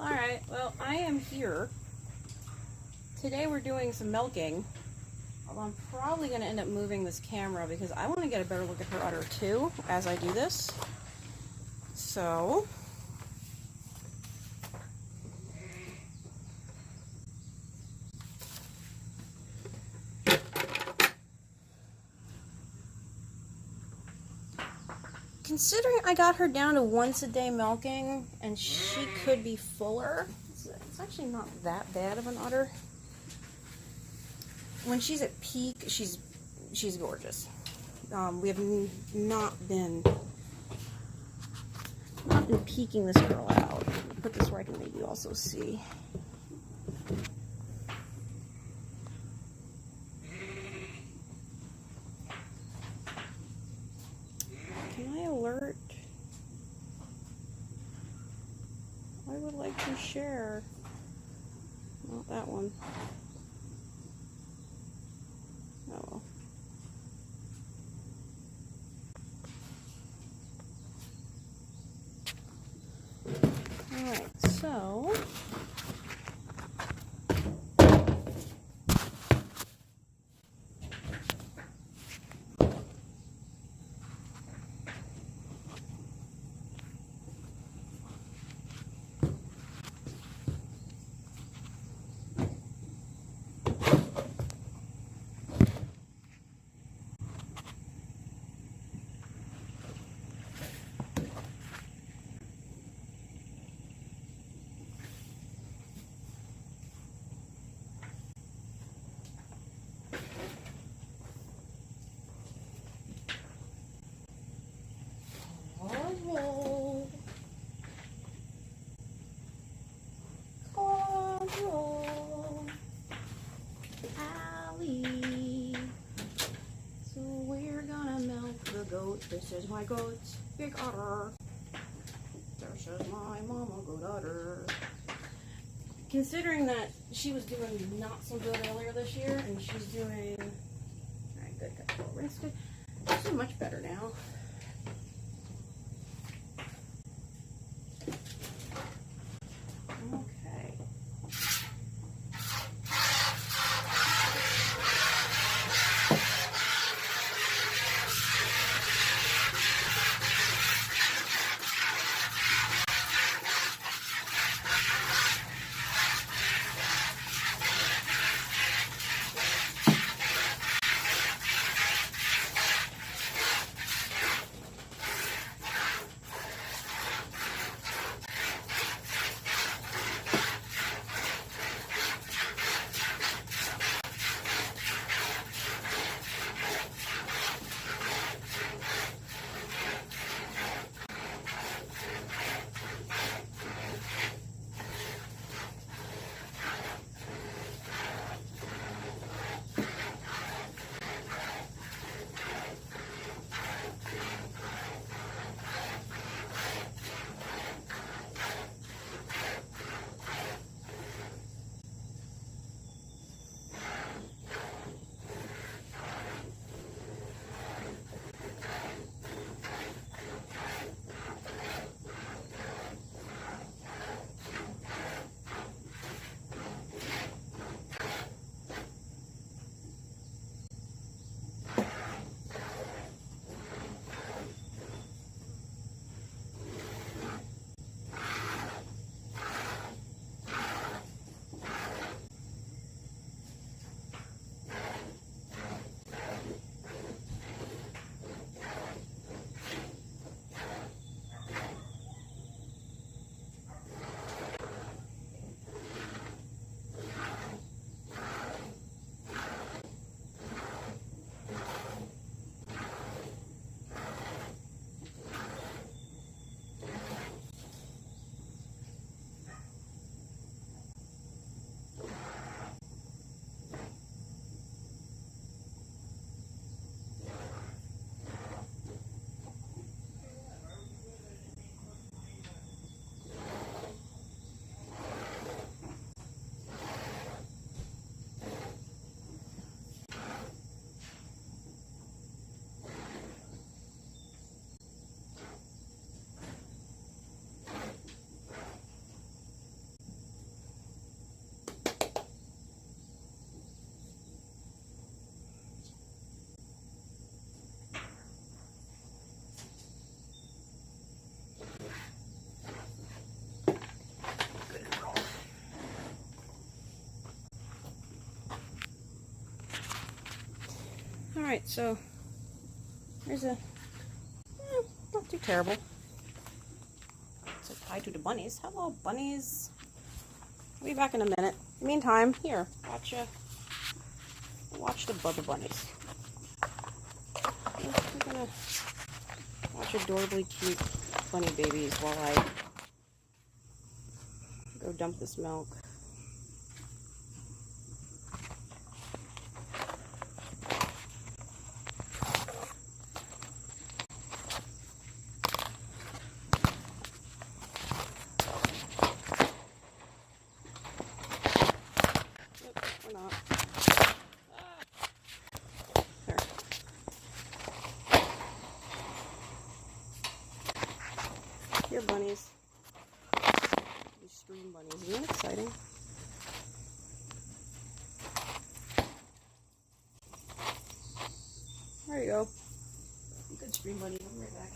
Alright, well, I am here. Today we're doing some milking. Although I'm probably going to end up moving this camera because I want to get a better look at her udder too as I do this. So, considering I got her down to once a day milking and she could be fuller, it's actually not that bad of an udder. When she's at peak, she's gorgeous. We have not been peeking this girl out. Put this where I can maybe also see. Can I alert? I would like to share. Not that one. Oh well. Alright, so goat. This is my goat's big udder. This is my mama goat udder. Considering that she was doing not so good earlier this year, and she's doing alright, good, got the rinse good. She's doing much better now. Okay. Alright, so there's a not too terrible. So tied to the bunnies. Hello, bunnies. I'll be back in a minute. Meantime, here, watch the Bubba bunnies. We're gonna watch adorably cute bunny babies while I go dump this milk. Here, bunnies. These stream bunnies. Isn't that exciting? There you go. Good stream bunny. I'll be right back.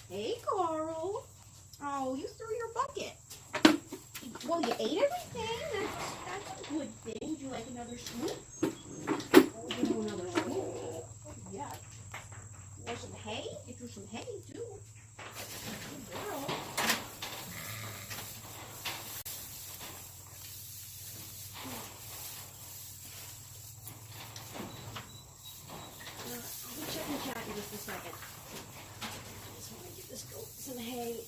Hey, Carl. Oh, you threw your bucket. Well, you ate everything. That's a good thing. Would you like another scoop? I'll give you another scoop. Yeah. You want some hay? Get you some hay, too. Good girl. I'll be checking the cat in just a second. I just want to give this goat some hay.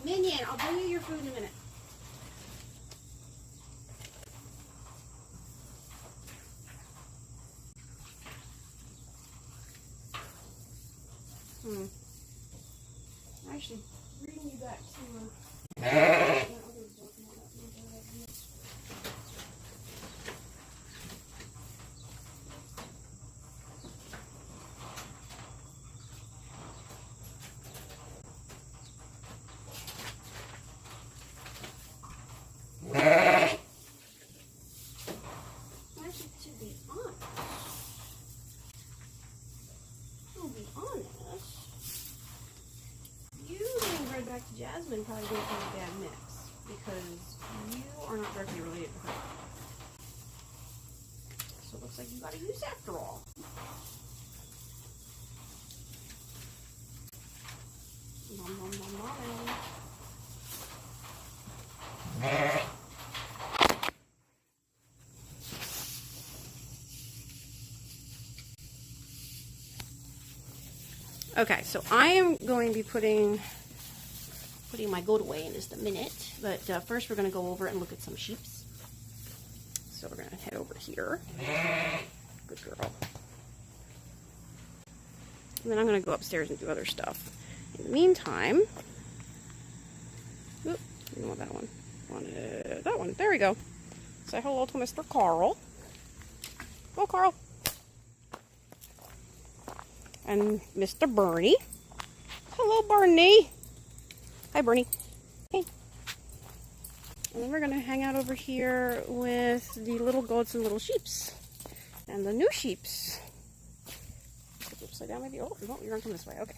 Minion, I'll bring you your food in a minute. Actually, bring you back to actually, to be honest, you getting bred back to Jasmine probably didn't have a bad mix because you are not directly related to her. So it looks like you got a use after all. Nom, nom, nom, nom. Okay, so I am going to be putting my goat away in just a minute, but first we're going to go over and look at some sheeps. So we're going to head over here. Good girl. And then I'm going to go upstairs and do other stuff. In the meantime, oop, you don't want that one. Wanted that one. There we go. Say hello to Mr. Carl. Go, Carl. And Mr. Bernie. Hello, Bernie. Hi, Bernie. Hey. And then we're going to hang out over here with the little goats and little sheeps. And the new sheeps. Upside down, maybe? Oh, no, you're going to come this way. Okay.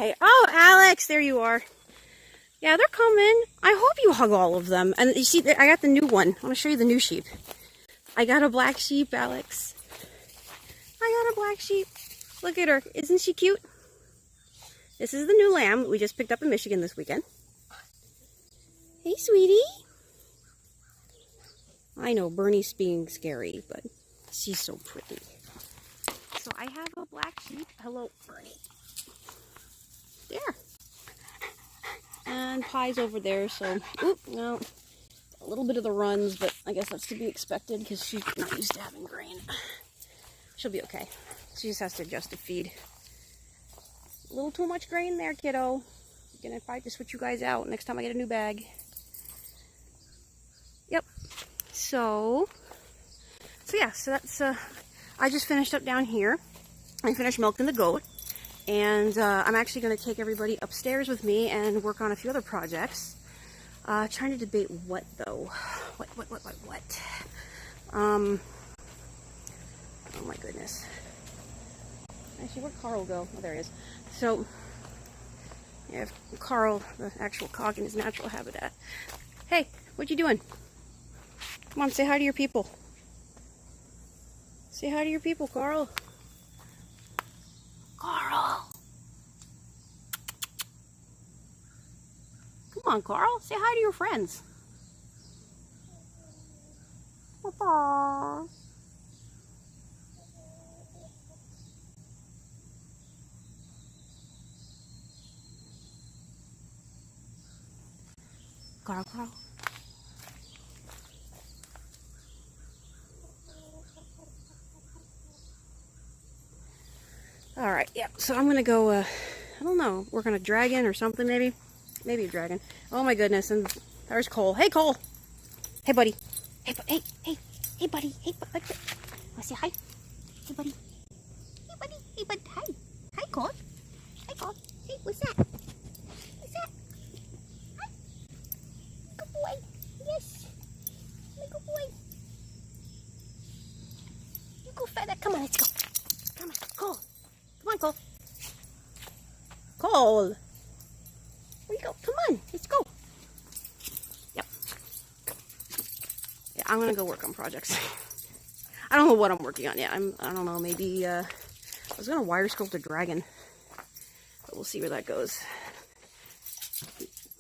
Okay. Oh, Alex, there you are. Yeah, they're coming. I hope you hug all of them. And you see, I got the new one. I want to show you the new sheep. I got a black sheep, Alex. I got a black sheep. Look at her. Isn't she cute? This is the new lamb we just picked up in Michigan this weekend. Hey, sweetie. I know, Bernie's being scary, but she's so pretty. So I have a black sheep. Hello, Bernie. There. And Pie's over there, so, well, a little bit of the runs, but I guess that's to be expected because she's not used to having grain. She'll be okay. She just has to adjust to feed. A little too much grain there, kiddo. Gonna probably just switch you guys out next time I get a new bag. Yep. So yeah, so that's, I just finished up down here. I finished milking the goat. And I'm actually going to take everybody upstairs with me and work on a few other projects. Trying to debate what, though? What? Oh my goodness. Actually, where'd Carl go? Oh, there he is. So, yeah, Carl, the actual cock in his natural habitat. Hey, what you doing? Come on, say hi to your people. Say hi to your people, Carl. Carl! Come on, Carl. Say hi to your friends. Papa. Carl. Alright, yeah, so I'm gonna go, I don't know, work on a dragon or something, maybe? Maybe a dragon. Oh my goodness, and there's Cole. Hey, Cole! Hey, buddy. Hey, buddy. Hey, buddy. Wanna say hi? Hey, buddy. Hey, bud. Hi. Hi, Cole. Hey, what's that? Hi. Good boy. Yes. Good boy. You go further. Come on, let's go. Come on, Cole. Come on, Cole. Cole. Where you go? Come on, let's go. Yep. Yeah, I'm gonna go work on projects. I don't know what I'm working on yet. I don't know, maybe, I was gonna wire sculpt a dragon. But we'll see where that goes.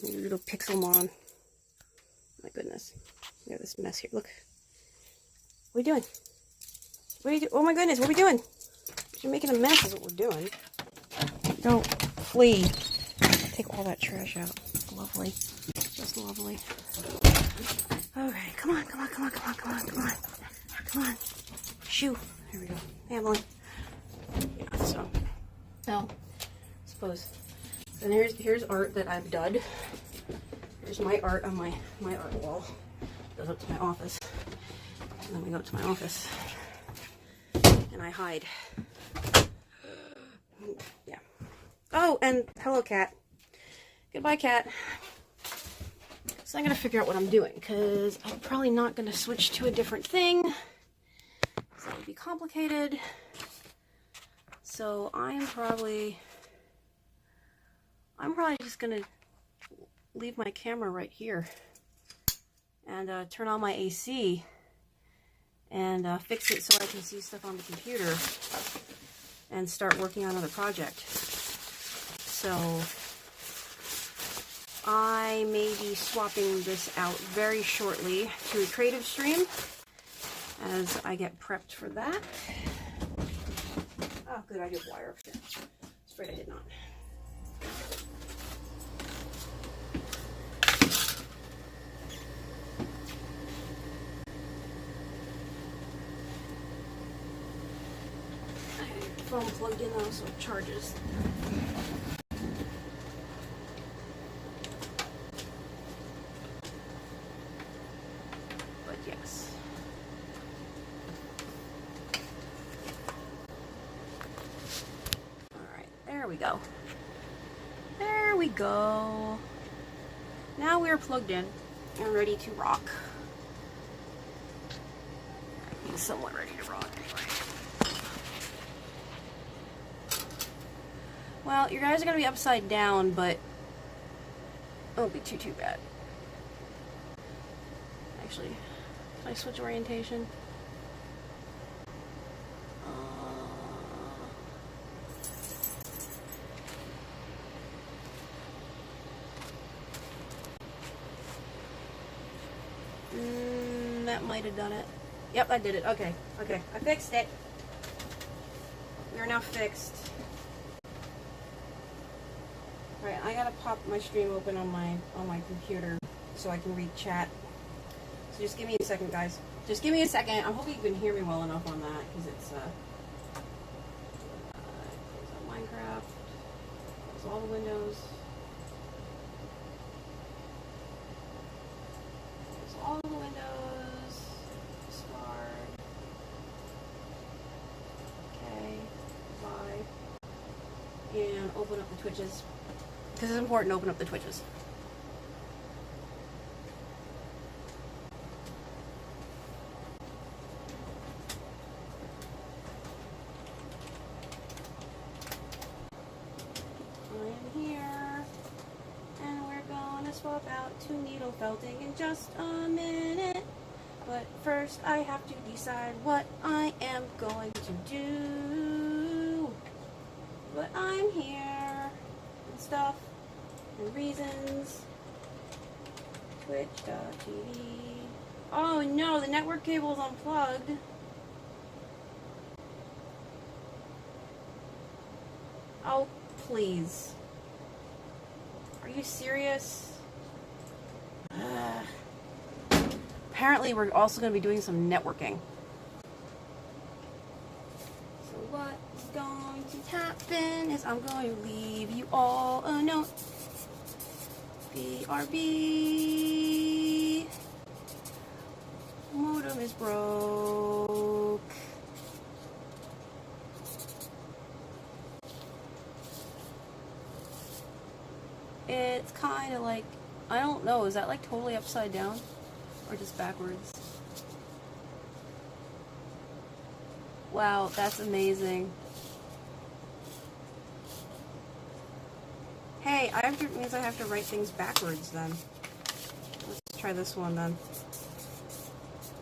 Maybe a little Pixelmon. My goodness. Look at this mess here. Look. What are you doing? What are you doing? Oh my goodness, what are we doing? You're making a mess is what we're doing. Don't flee. Take all that trash out. Lovely. Just lovely. Okay, come on. Come on. Shoo. Here we go. Hey, Emily. Yeah, so. Well, I suppose. And here's art that I've done. Here's my art on my art wall. Goes up to my office. And then we go up to my office. And I hide. Yeah. Oh, and hello, cat. Goodbye, cat. So I'm going to figure out what I'm doing, because I'm probably not going to switch to a different thing. So that would be complicated. So I'm probably just going to leave my camera right here and turn on my AC and fix it so I can see stuff on the computer and start working on another project. So I may be swapping this out very shortly to a creative stream as I get prepped for that. Oh, good, I did wire up here. Straight, I did not. Phone plugged in though, so it charges. But yes. Alright, there we go. There we go. Now we're plugged in and ready to rock. He's somewhat ready to rock anyway. Well, you guys are gonna be upside down, but it won't be too bad. Actually, can I switch orientation? That might have done it. Yep, I did it. Okay, okay, I fixed it. We are now fixed. Alright, I gotta pop my stream open on my computer so I can read chat. So just give me a second, guys. Just give me a second. I'm hoping you can hear me well enough on that, because it's Minecraft. Close all the windows. Close all the windows. Start. Okay. Bye. And open up the Twitches. Because it's important to open up the Twitches. Swap out to needle felting in just a minute, but first I have to decide what I am going to do. But I'm here and stuff and reasons. Twitch.tv. Oh no, the network cable is unplugged. Oh please, are you serious? Apparently we're also going to be doing some networking. So what's going to happen is I'm going to leave you all a note. BRB. Modem is broke. It's kind of like, I don't know, is that like totally upside down? Or just backwards? Wow, that's amazing. Hey, means I have to write things backwards then. Let's try this one then.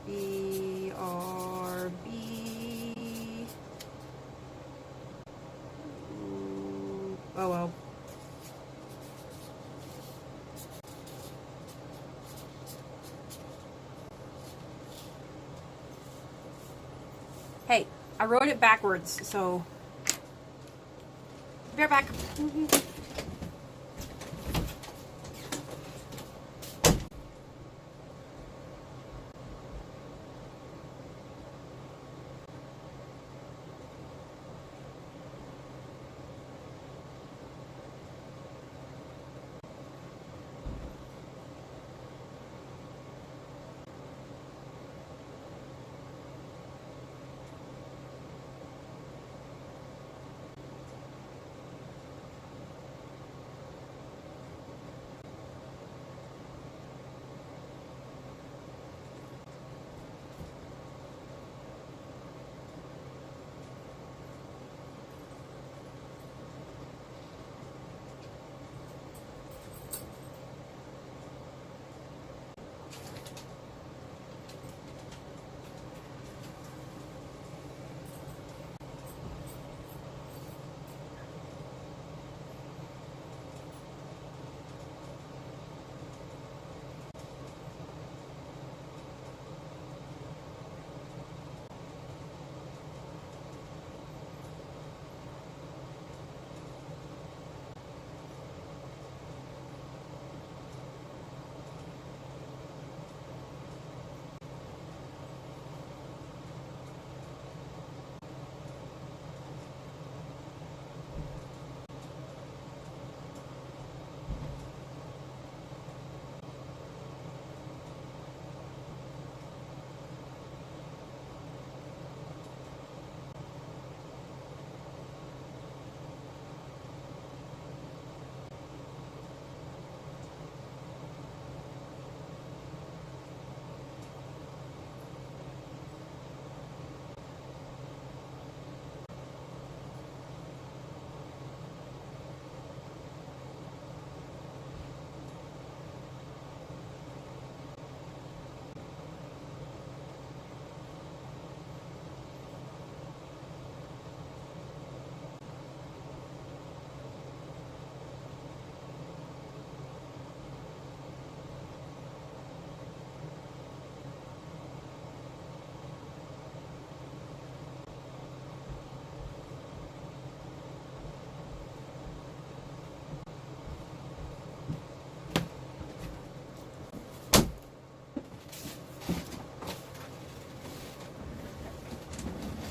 BRB. Oh well. Hey, I wrote it backwards, so be right back.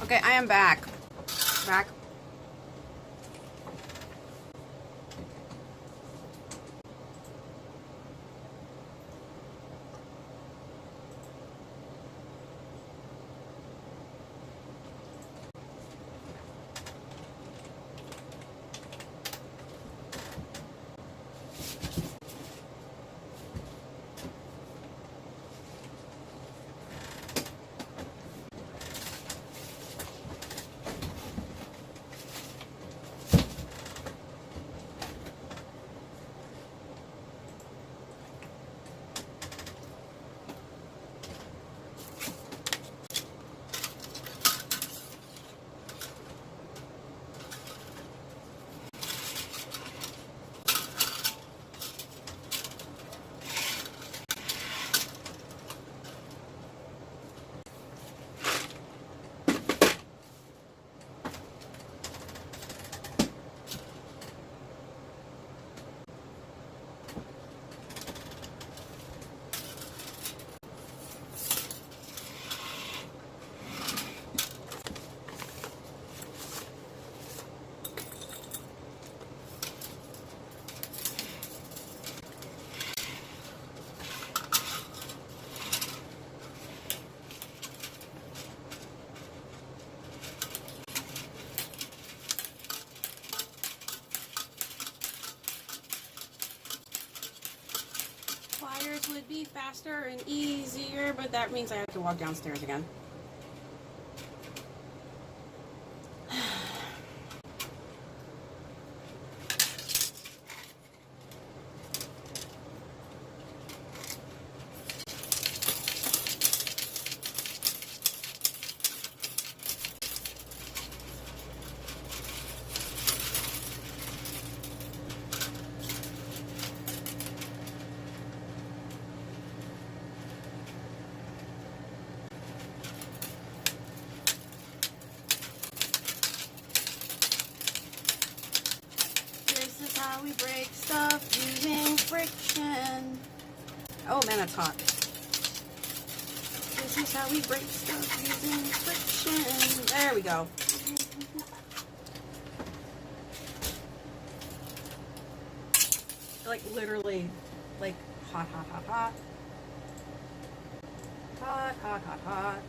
Okay, I am back. Back. Pliers would be faster and easier, but that means I have to walk downstairs again. This is how we break stuff using friction. Oh man, that's hot. This is how we break stuff using friction. There we go. Like literally, like hot, hot, hot, hot. Hot, hot, hot, hot.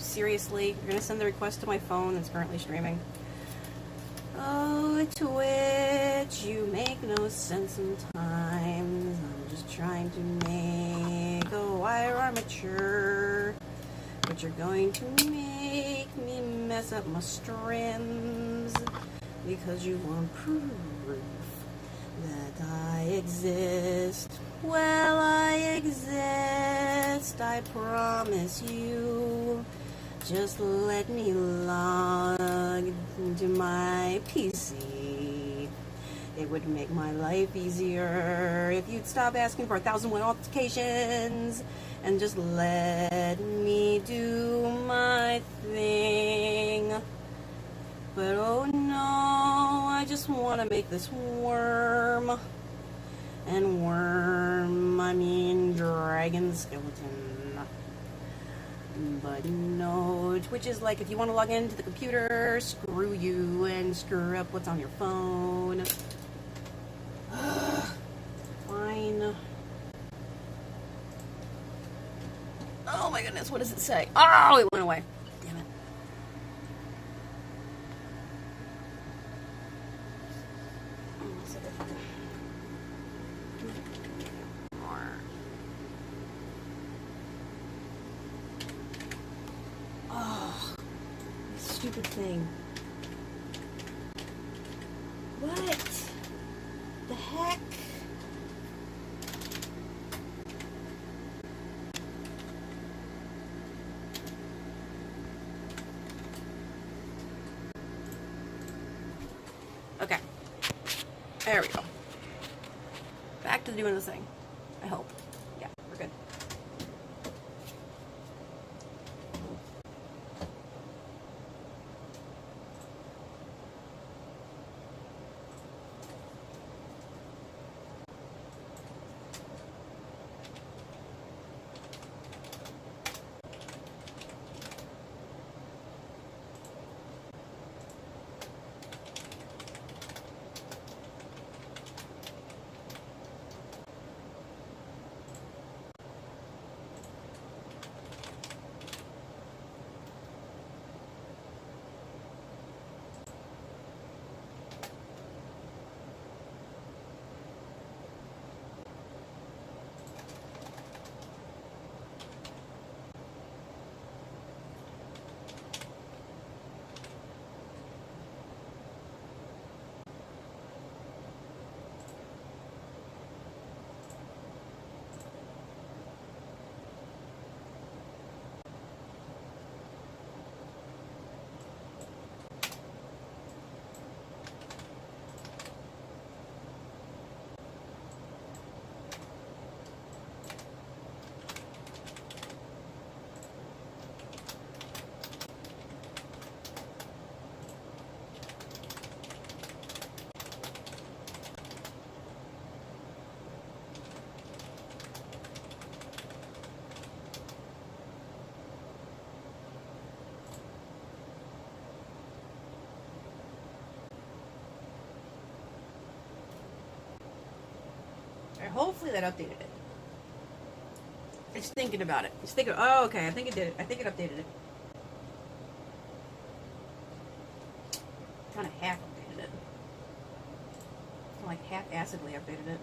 seriously, you're gonna send the request to my phone that's currently streaming. Oh, Twitch, you make no sense sometimes. I'm just trying to make a wire armature, but you're going to make me mess up my streams because you want proof that I exist. Well, I exist, I promise you. Just let me log into my PC. It would make my life easier if you'd stop asking for 1,001 authentications and just let me do my thing. But oh no, I just want to make this worm. And worm, I mean dragon skeleton. But no, Twitch is like, if you want to log into the computer, screw you and screw up what's on your phone. Fine. Oh my goodness, what does it say? Oh, it went away. Damn it. Oh, stupid thing. What the heck? Okay. There we go. Back to doing the thing. I hope. Yeah, we're good. Hopefully that updated it. It's thinking about it. It's thinking, oh, okay, I think it did it. I think it updated it. Kind of half updated it. Kind of like half-assedly updated it.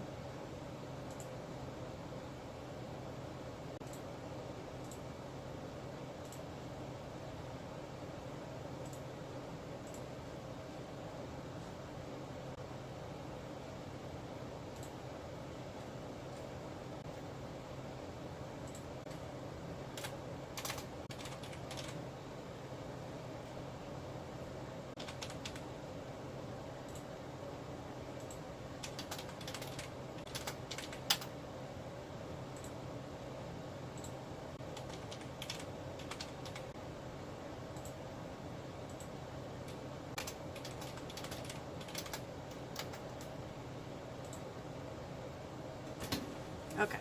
Okay.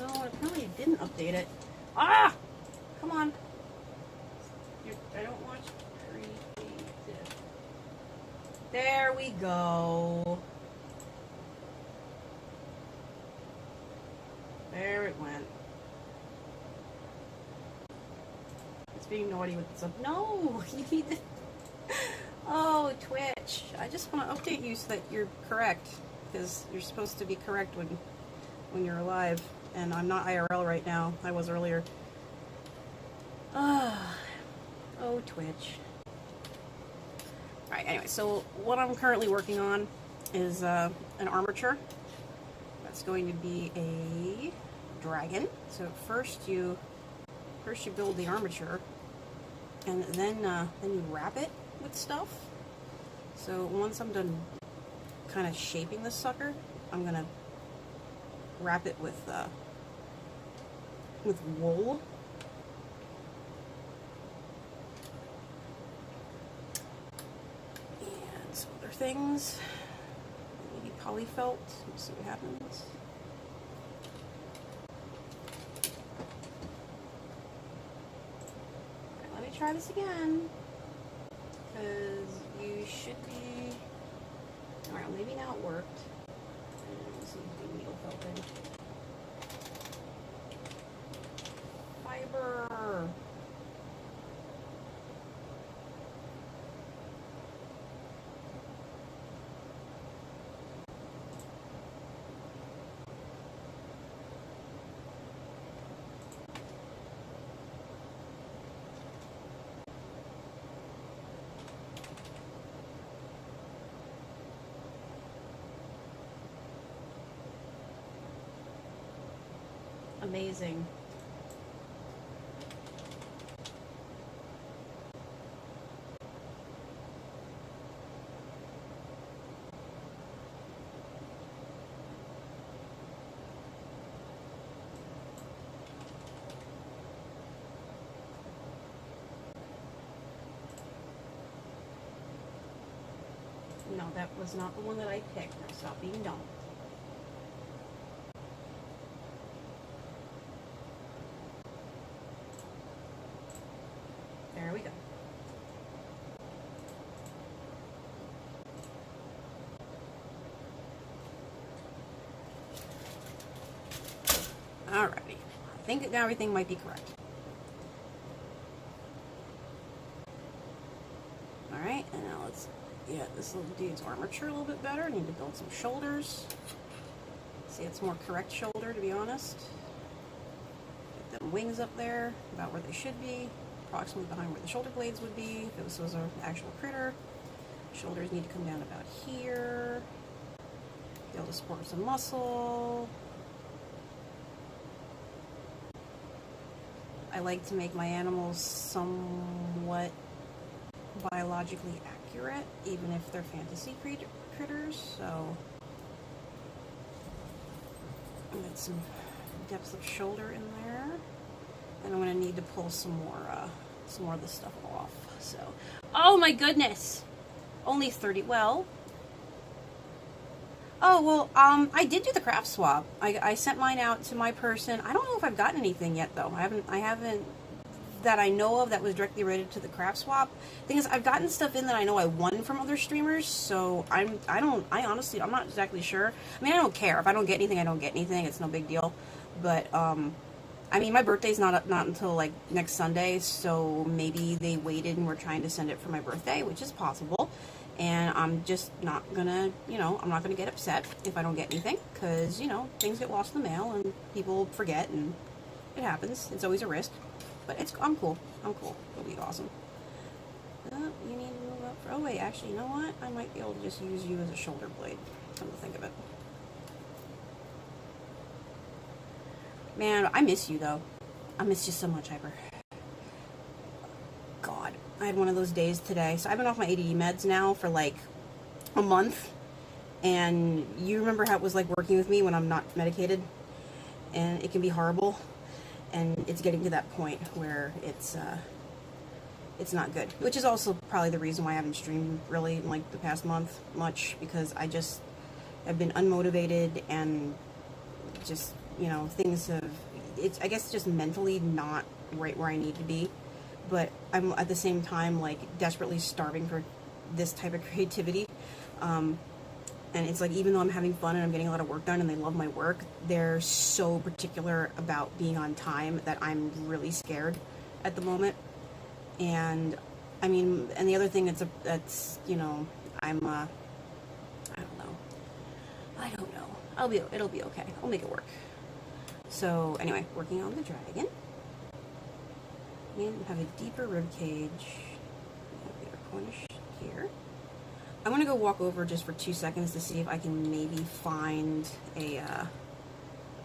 No, it probably didn't update it. Ah! Come on. I don't watch creative. There we go. There it went. being naughty with this up. No, you need to. Oh, Twitch. I just want to update you so that you're correct, because you're supposed to be correct when you're alive, and I'm not IRL right now. I was earlier. Oh, Twitch. Alright, anyway, so what I'm currently working on is an armature. That's going to be a dragon. So first you build the armature, and then you wrap it with stuff. So once I'm done kind of shaping this sucker, I'm gonna wrap it with wool. And some other things. Maybe polyfelt. Let's see what happens. Right, let me try this again. Because you should be... Alright, well, maybe now it worked. Let's see if the needle felt in. Fiber! Amazing. No, that was not the one that I picked. Now stop being dumb. There we go. Alrighty. I think now everything might be correct. Alright, and now let's get this little dude's armature a little bit better. I need to build some shoulders. See, it's more correct shoulder, to be honest. Get them wings up there, about where they should be. Approximately behind where the shoulder blades would be if this was an actual critter. Shoulders need to come down about here. Be able to support some muscle. I like to make my animals somewhat biologically accurate, even if they're fantasy critters, so I'll get some depth of shoulder in there. And I'm gonna need to pull some more of this stuff off. So, oh my goodness, only 30. Well, oh well, I did do the craft swap. I sent mine out to my person. I don't know if I've gotten anything yet though. I haven't that I know of that was directly related to the craft swap. Thing is, I've gotten stuff in that I know I won from other streamers. So I honestly, I'm not exactly sure. I mean, I don't care if I don't get anything. I don't get anything. It's no big deal. But I mean, my birthday's not until like next Sunday, so maybe they waited and were trying to send it for my birthday, which is possible. And I'm just not gonna, I'm not gonna get upset if I don't get anything, because, things get lost in the mail and people forget and it happens. It's always a risk, but I'm cool. I'm cool. It'll be awesome. You need to move up. Oh wait, actually, you know what? I might be able to just use you as a shoulder blade. Come to think of it. Man, I miss you though. I miss you so much, Hyper. God, I had one of those days today. So I've been off my ADD meds now for like a month. And you remember how it was like working with me when I'm not medicated? And it can be horrible. And it's getting to that point where it's not good. Which is also probably the reason why I haven't streamed really in like the past month much. Because I just have been unmotivated and just... things have, I guess just mentally not right where I need to be, but I'm at the same time like desperately starving for this type of creativity, and it's like, even though I'm having fun and I'm getting a lot of work done and they love my work, they're so particular about being on time that I'm really scared at the moment. And I mean, and the other thing that's you know, I don't know. It'll be okay. I'll make it work. So anyway, working on the dragon. And have a deeper rib cage. Bigger Cornish here. I'm gonna go walk over just for 2 seconds to see if I can maybe find a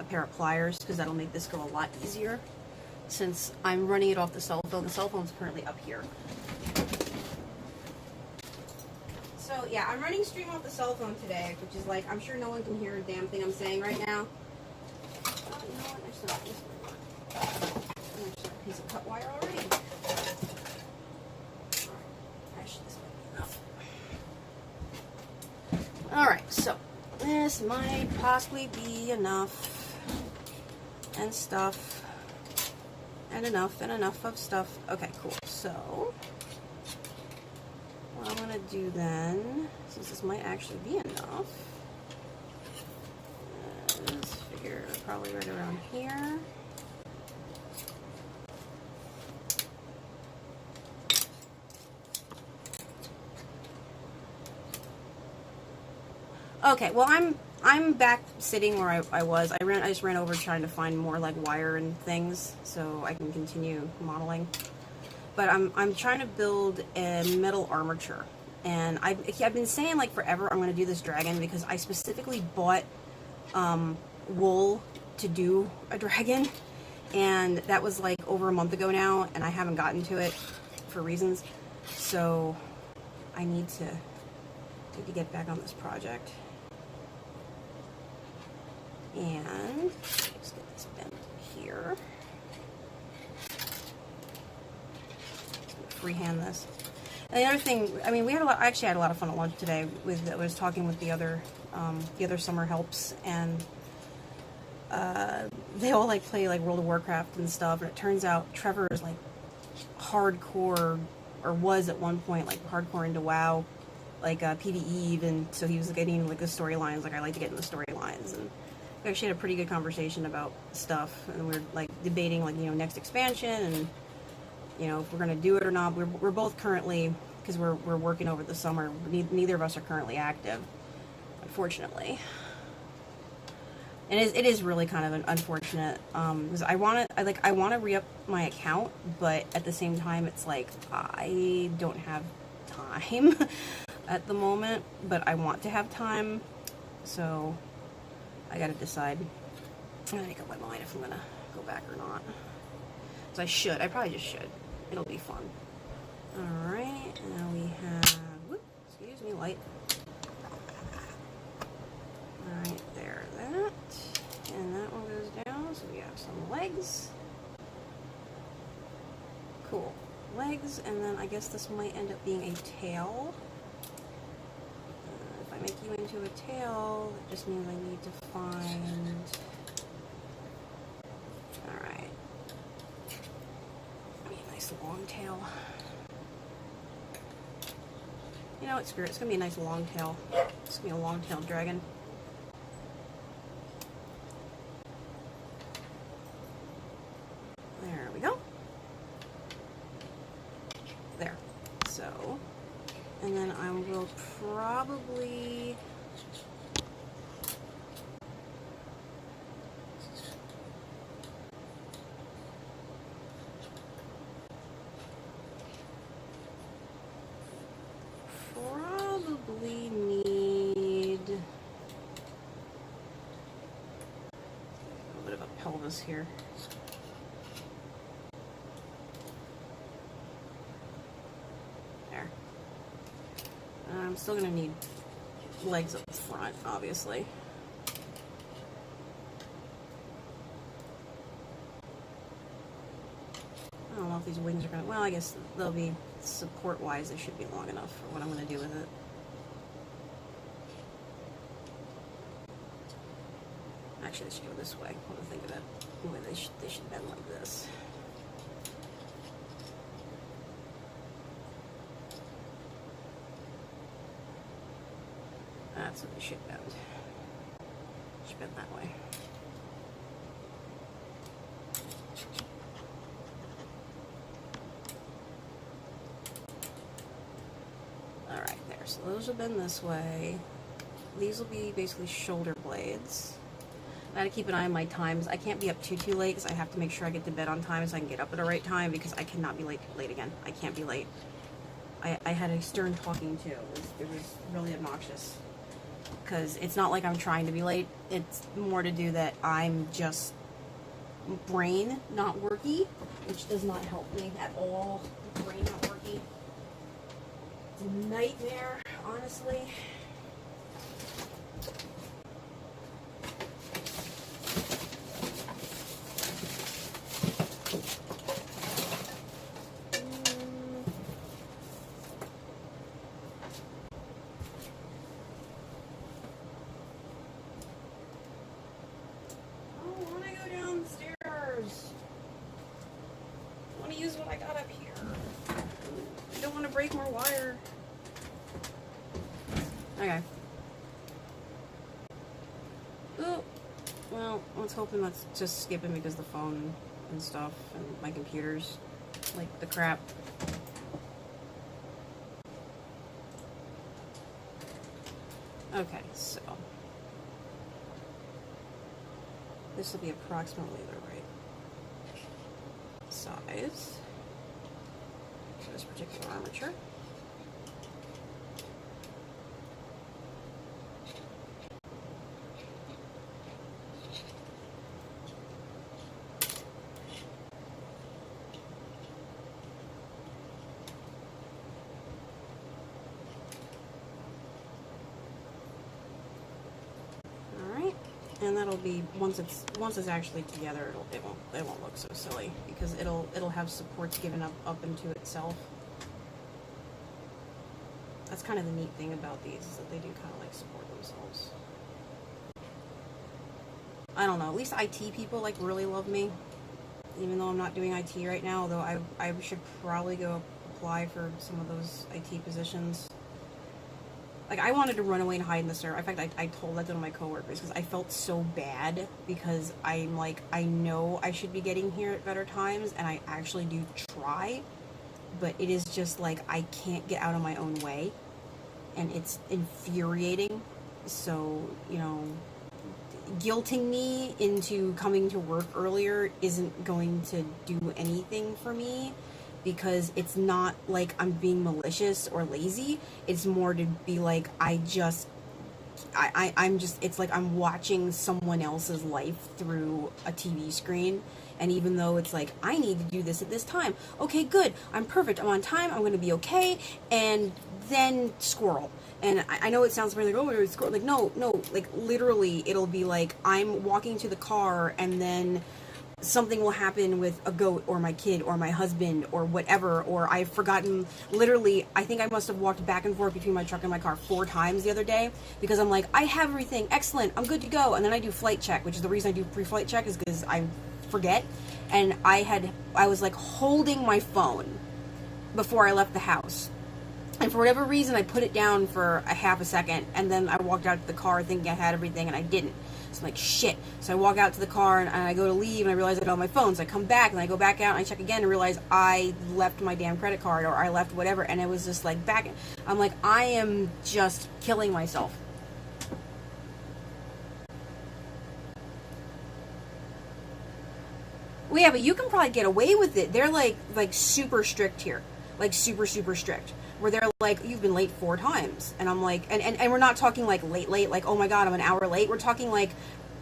pair of pliers, because that'll make this go a lot easier. Since I'm running it off the cell phone. The cell phone's currently up here. So yeah, I'm running stream off the cell phone today, which is like, I'm sure no one can hear a damn thing I'm saying right now. Oh, you know what? There's not this one. There's a piece of cut wire already. Actually, this might be enough. Alright, so this might possibly be enough. And stuff. And enough of stuff. Okay, cool. So what I'm gonna do then, since this might actually be enough, is figure probably right around here. Okay, well I'm back sitting where I was. I just ran over trying to find more like wire and things so I can continue modeling. But I'm trying to build a metal armature, and I've been saying like forever I'm going to do this dragon because I specifically bought wool to do a dragon, and that was like over a month ago now, and I haven't gotten to it for reasons. So I need to get back on this project. And let's get this bent here. Freehand this. And the other thing, I mean, I actually had a lot of fun at lunch today. I was talking with the other summer helps, and they all like play like World of Warcraft and stuff. And it turns out Trevor is like hardcore, or was at one point like hardcore into WoW, like PvE even. So he was getting like the storylines. Like I like to get in the storylines, and we actually had a pretty good conversation about stuff. And we were like debating like, you know, next expansion and, you know, if we're gonna do it or not. We're both currently, because we're working over the summer, neither of us are currently active, unfortunately. And it is really kind of an unfortunate, because I want to re-up my account, but at the same time it's like I don't have time at the moment, but I want to have time, so I gotta decide. I'm gonna make up my mind if I'm gonna go back or not. So I probably just should. It'll be fun. Alright, now we have, whoop, excuse me, light. Alright, there, that. And that one goes down, so we have some legs. Cool. Legs, and then I guess this might end up being a tail. If I make you into a tail, it just means I need to find... Alright. Nice long tail. You know what, screw it. It's gonna be a nice long tail. It's gonna be a long-tailed dragon. There we go. There. So, and then I will probably... need a little bit of a pelvis here. There. I'm still going to need legs up front, obviously. I don't know if these wings are going to... Well, I guess they'll be support-wise. They should be long enough for what I'm going to do with it. Actually, they should go this way. When I think of it, anyway, they should bend like this. That's what they should bend. Should bend that way. So those have been this way. These will be basically shoulder blades. I gotta keep an eye on my times. I can't be up too late because I have to make sure I get to bed on time so I can get up at the right time, because I cannot be late again. I can't be late. I had a stern talking to. It was really obnoxious. Because it's not like I'm trying to be late. It's more to do that I'm just brain not worky, which does not help me at all. Brain not worky. It's a nightmare, honestly. Break more wire. Okay. Oh, well, let's hope that's just skipping because the phone and stuff and my computer's like the crap. Okay, so this will be approximately the right size for this particular armature. And that'll be once it's actually together, it won't look so silly because it'll have supports given up into itself. That's kind of the neat thing about these, is that they do kind of like support themselves. I don't know. At least IT people like really love me, even though I'm not doing IT right now. Although I should probably go apply for some of those IT positions. Like, I wanted to run away and hide in the server. In fact, I told that to one of my coworkers because I felt so bad because I'm like, I know I should be getting here at better times, and I actually do try, but it is just like I can't get out of my own way, and it's infuriating. So, you know, guilting me into coming to work earlier isn't going to do anything for me. Because it's not like I'm being malicious or lazy. It's more to be like, I'm just, it's like I'm watching someone else's life through a TV screen. And even though it's like, I need to do this at this time. Okay, good. I'm perfect. I'm on time. I'm going to be okay. And then squirrel. And I know it sounds really like, oh, it's squirrel. Like, no, like literally it'll be like, I'm walking to the car and then something will happen with a goat or my kid or my husband or whatever, or I've forgotten. Literally, I think I must have walked back and forth between my truck and my car 4 times the other day because I'm like, I have everything, excellent, I'm good to go. And then I do flight check, which is the reason I do pre-flight check, is because I forget. And I was like holding my phone before I left the house. And for whatever reason, I put it down for a half a second, and then I walked out to the car thinking I had everything, and I didn't. So I'm like, shit. So I walk out to the car, and I go to leave, and I realize I don't have my phone. So I come back, and I go back out, and I check again, and realize I left my damn credit card, or I left whatever, and it was just like back. I'm like, I am just killing myself. Well, yeah, but you can probably get away with it. They're like super strict here. Like super strict. Where they're like, you've been late 4 times. And I'm like, and we're not talking like late, like, oh my god, I'm an hour late. We're talking like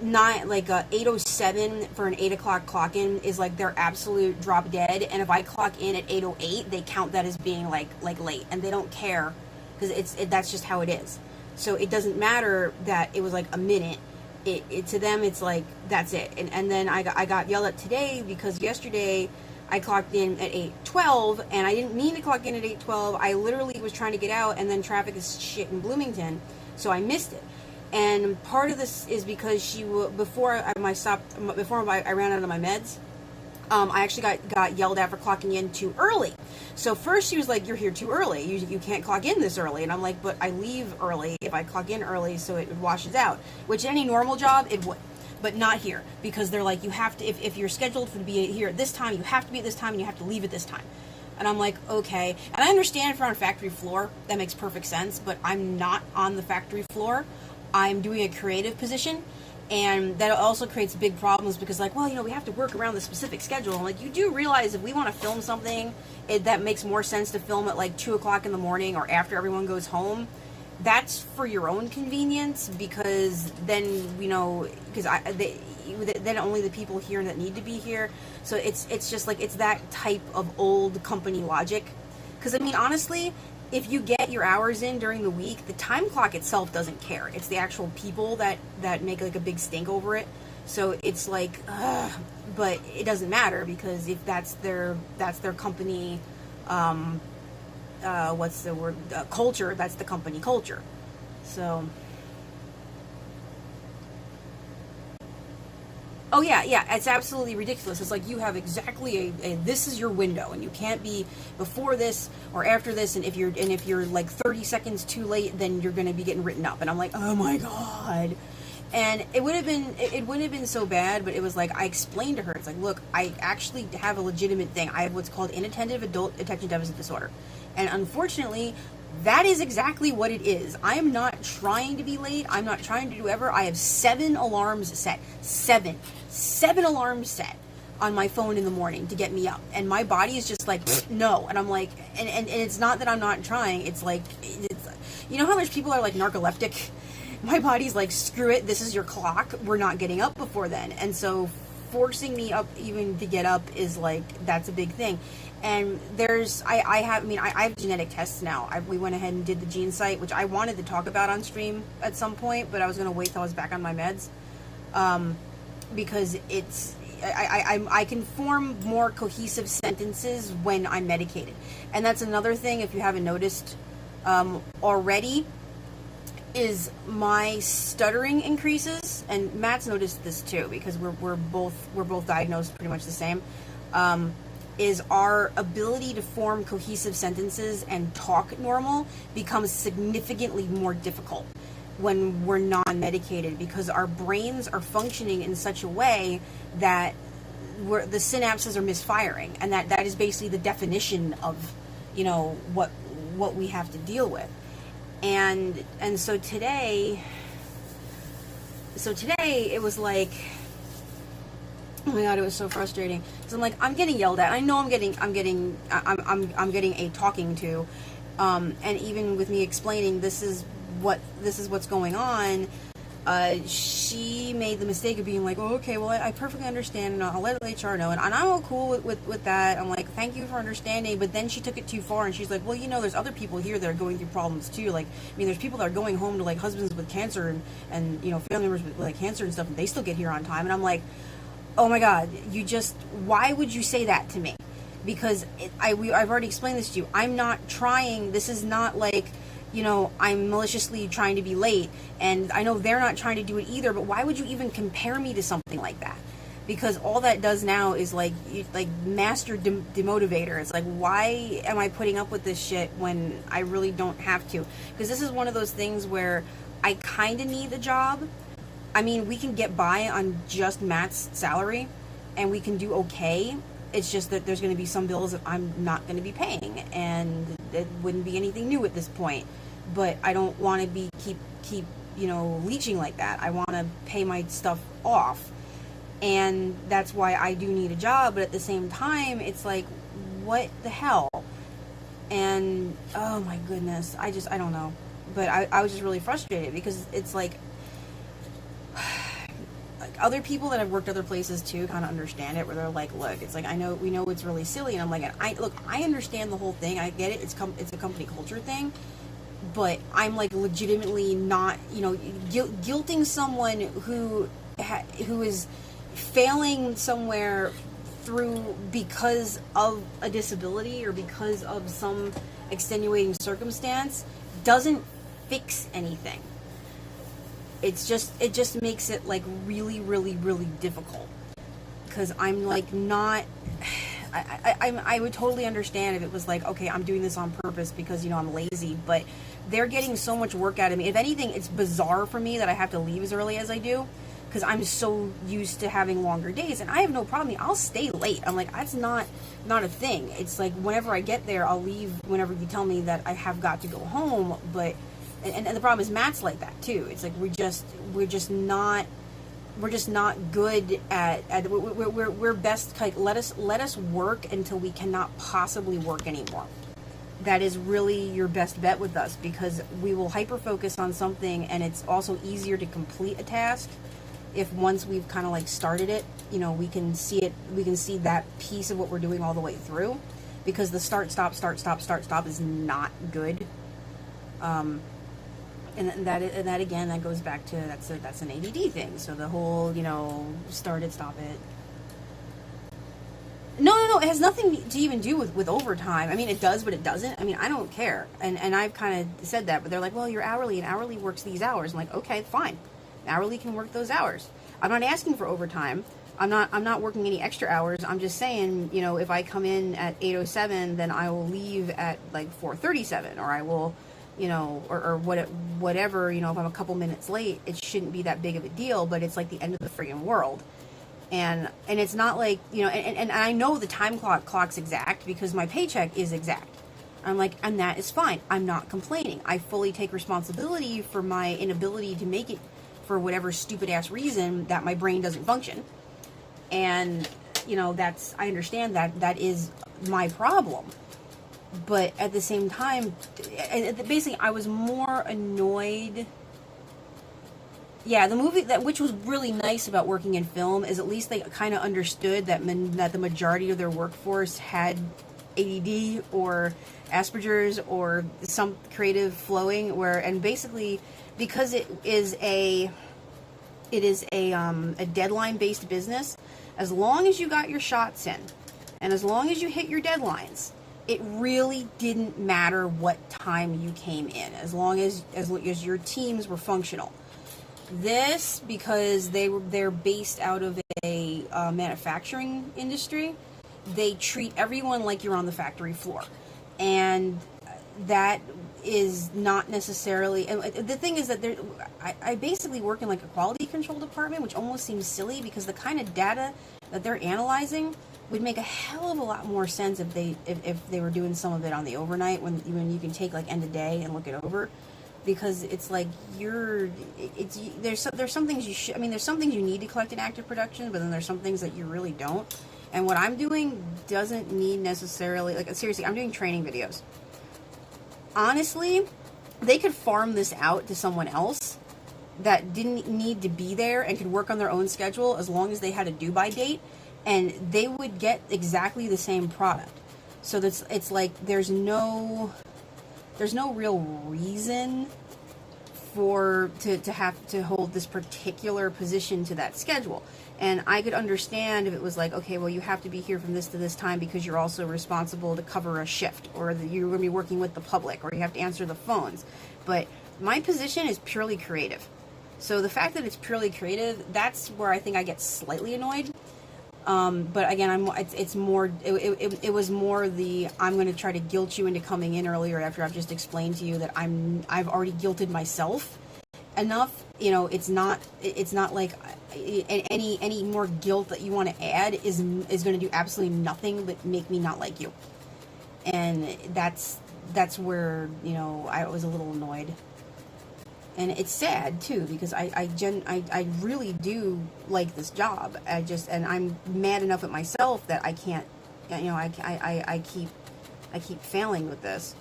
8:07 for an 8 o'clock clock in is like their absolute drop dead. And if I clock in at 8:08, they count that as being like late, and they don't care because that's just how it is. So it doesn't matter that it was like a minute. It to them, it's like that's it. And then I got yelled at today because yesterday I clocked in at 8:12, and I didn't mean to clock in at 8:12. I literally was trying to get out, and then traffic is shit in Bloomington, so I missed it. And part of this is because before I ran out of my meds, I actually got yelled at for clocking in too early. So first she was like, "You're here too early. You can't clock in this early." And I'm like, "But I leave early if I clock in early, so it washes out." Which any normal job it would. But not here, because they're like, you have to, if you're scheduled to be here at this time, you have to be at this time, and you have to leave at this time. And I'm like, okay. And I understand if you're on factory floor, that makes perfect sense, but I'm not on the factory floor. I'm doing a creative position, and that also creates big problems because, like, well, we have to work around the specific schedule. And, like, you do realize if we want to film something, that makes more sense to film at, like, 2 o'clock in the morning or after everyone goes home. That's for your own convenience, because then, then only the people here that need to be here. So it's just like, it's that type of old company logic. Because, I mean, honestly, if you get your hours in during the week, the time clock itself doesn't care. It's the actual people that make, like, a big stink over it. So it's like, but it doesn't matter, because if that's their company, what's the word, culture, that's the company culture. So, oh yeah, it's absolutely ridiculous. It's like, you have exactly a this is your window, and you can't be before this or after this, and if you're like 30 seconds too late, then you're going to be getting written up. And I'm like, oh my god. And it wouldn't have been so bad, but it was like, I explained to her, it's like, look, I actually have a legitimate thing. I have what's called inattentive adult attention deficit disorder. And unfortunately, that is exactly what it is. I am not trying to be late. I'm not trying to do ever. I have 7 alarms set. 7 alarms set on my phone in the morning to get me up. And my body is just like, no. And I'm like, and it's not that I'm not trying. It's like, you know how there's people that are like narcoleptic? My body's like, screw it, this is your clock, we're not getting up before then. And so forcing me up even to get up is like, that's a big thing. And I have genetic tests now. We went ahead and did the gene site, which I wanted to talk about on stream at some point, but I was going to wait till I was back on my meds, because I can form more cohesive sentences when I'm medicated. And that's another thing, if you haven't noticed already, is my stuttering increases. And Matt's noticed this too, because we're both diagnosed pretty much the same. Is our ability to form cohesive sentences and talk normal becomes significantly more difficult when we're non-medicated, because our brains are functioning in such a way that the synapses are misfiring, and that is basically the definition of what we have to deal with. And so today it was like, oh my god, it was so frustrating. So I'm like, I'm getting yelled at. I know I'm getting a talking to, and even with me explaining this is what's going on, she made the mistake of being like, oh, okay, well, I perfectly understand, and I'll let HR know, and I'm all cool with that. I'm like, thank you for understanding. But then she took it too far, and she's like, well, there's other people here that are going through problems too. Like, I mean, there's people that are going home to, like, husbands with cancer and family members with, like, cancer and stuff, and they still get here on time. And I'm like, oh my god, why would you say that to me? Because I've already explained this to you. I'm not trying. This is not like, I'm maliciously trying to be late, and I know they're not trying to do it either, but why would you even compare me to something like that? Because all that does now is, like master demotivator. It's like, why am I putting up with this shit when I really don't have to? Because this is one of those things where I kind of need the job. I mean, we can get by on just Matt's salary, and we can do okay. It's just that there's going to be some bills that I'm not going to be paying, and it wouldn't be anything new at this point. But I don't want to be keep leeching like that. I want to pay my stuff off, and that's why I do need a job. But at the same time, it's like, what the hell? And oh my goodness, I don't know. But I was just really frustrated, because it's like other people that have worked other places too kind of understand it, where they're like, look, it's like, we know it's really silly, and I'm like, I understand the whole thing, I get it, it's a company culture thing, but I'm like legitimately not, guilting someone who is failing somewhere because of a disability or because of some extenuating circumstance doesn't fix anything. It just makes it like really, really, really difficult, because I'm like not. I would totally understand if it was like, okay, I'm doing this on purpose because I'm lazy, but they're getting so much work out of me. If anything, it's bizarre for me that I have to leave as early as I do, because I'm so used to having longer days, and I have no problem. I'll stay late. I'm like, that's not a thing. It's like whenever I get there, I'll leave whenever you tell me that I have got to go home. But and the problem is Matt's like that too. It's like we're just not good at we're best, like, let us work until we cannot possibly work anymore. That is really your best bet with us, because we will hyper focus on something, and it's also easier to complete a task if once we've kind of like started it, you know, we can see that piece of what we're doing all the way through, because the start stop is not good. And that again, that goes back to that's an ADD thing. So the whole, you know, start it, stop it. No, it has nothing to even do with overtime. I mean, it does, but it doesn't. I mean, I don't care. And I've kind of said that, but they're like, well, you're hourly, and hourly works these hours. I'm like, okay, fine. Hourly can work those hours. I'm not asking for overtime. I'm not working any extra hours. I'm just saying, you know, if I come in at 8:07, then I will leave at like 4:37, or I will, you know, or whatever, you know, if I'm a couple minutes late, it shouldn't be that big of a deal, but it's like the end of the friggin' world. And it's not like, you know, and I know the time clock's exact because my paycheck is exact. I'm like, and that is fine. I'm not complaining. I fully take responsibility for my inability to make it for whatever stupid ass reason that my brain doesn't function. And, you know, I understand that is my problem. But at the same time, basically, I was more annoyed. Yeah, the movie which was really nice about working in film is at least they kind of understood that the majority of their workforce had ADD or Asperger's or some creative flowing, and basically because it is a deadline based business, as long as you got your shots in and as long as you hit your deadlines, it really didn't matter what time you came in, as long as your teams were functional. This, because they're based out of a manufacturing industry, they treat everyone like you're on the factory floor, and that is not necessarily. And the thing is that I basically work in like a quality control department, which almost seems silly because the kind of data that they're analyzing would make a hell of a lot more sense if they were doing some of it on the overnight when you can take like end of day and look it over. Because it's like there's some things there's some things you need to collect in active production, but then there's some things that you really don't. And what I'm doing doesn't need necessarily, like, seriously, I'm doing training videos. Honestly, they could farm this out to someone else that didn't need to be there and could work on their own schedule as long as they had a due by date, and they would get exactly the same product. So it's like there's no real reason to have to hold this particular position to that schedule. And I could understand if it was like, okay, well, you have to be here from this to this time because you're also responsible to cover a shift, or you're going to be working with the public, or you have to answer the phones. But my position is purely creative. So the fact that it's purely creative, that's where I think I get slightly annoyed. But again, it was more the, I'm going to try to guilt you into coming in earlier after I've just explained to you that I've already guilted myself enough. You know, it's not like any more guilt that you want to add is going to do absolutely nothing but make me not like you. And that's where, you know, I was a little annoyed. And it's sad too, because I really do like this job. And I'm mad enough at myself that I can't, you know, I keep failing with this.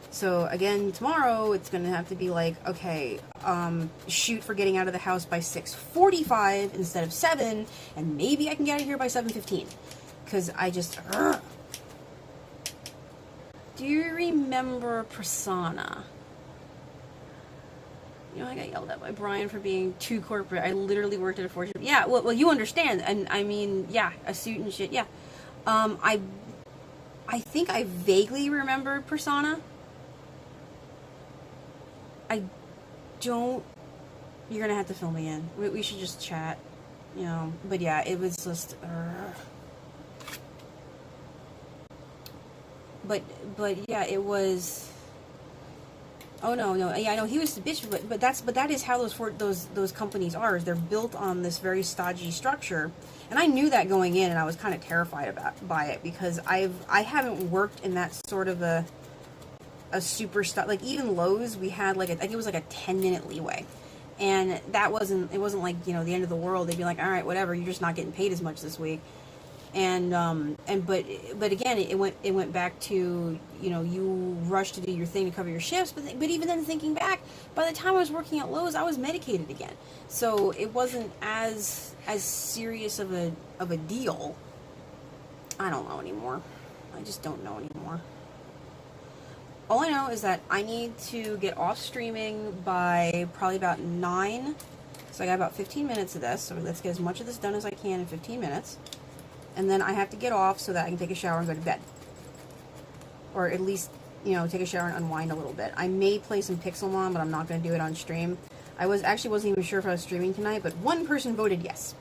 So again, tomorrow it's gonna have to be like, okay, shoot for getting out of the house by 6:45 instead of 7, and maybe I can get out of here by 7:15, because I just. Do you remember Persona? You know, I got yelled at by Brian for being too corporate. I literally worked at a Fortune. Yeah, well, you understand. And I mean, yeah, a suit and shit. Yeah. I think I vaguely remember Persona. I don't. You're gonna have to fill me in. We should just chat. You know. But yeah, it was just. But yeah, it was. Oh no, no, yeah, I know he was the bitch, but that is how those companies are. Is they're built on this very stodgy structure, and I knew that going in, and I was kind of terrified by it because I haven't worked in that sort of a super like even Lowe's we had like I think it was like a 10-minute leeway, and it wasn't like, you know, the end of the world. They'd be like, all right, whatever, you're just not getting paid as much this week. But again, it went back to, you know, you rush to do your thing to cover your shifts, but even then, thinking back, by the time I was working at Lowe's, I was medicated again, so it wasn't as serious of a deal. I don't know anymore. I just don't know anymore. All I know is that I need to get off streaming by probably about 9, so I got about 15 minutes of this, so let's get as much of this done as I can in 15 minutes. And then I have to get off so that I can take a shower and go to bed. Or at least, you know, take a shower and unwind a little bit. I may play some Pixelmon, but I'm not going to do it on stream. I wasn't even sure if I was streaming tonight, but one person voted yes.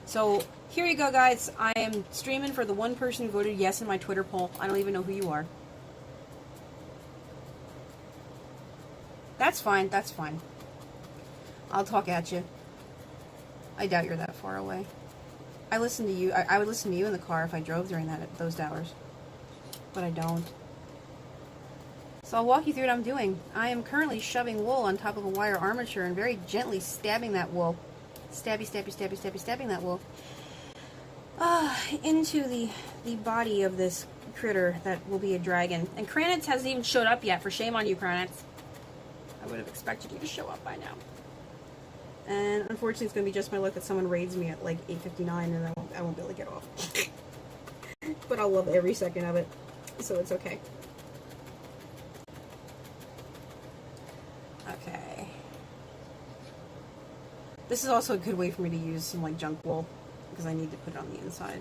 So, here you go, guys. I am streaming for the one person who voted yes in my Twitter poll. I don't even know who you are. That's fine, that's fine. I'll talk at you. I doubt you're that far away. I listen to you. I would listen to you in the car if I drove during those hours, but I don't. So I'll walk you through what I'm doing. I am currently shoving wool on top of a wire armature and very gently stabbing that wool, stabbing that wool into the body of this critter that will be a dragon. And Kranitz hasn't even showed up yet. For shame on you, Kranitz. I would have expected you to show up by now. And unfortunately, it's going to be just my luck that someone raids me at like 8:59 and I won't be able to get off. But I'll love every second of it, so it's okay. Okay. This is also a good way for me to use some like junk wool, because I need to put it on the inside.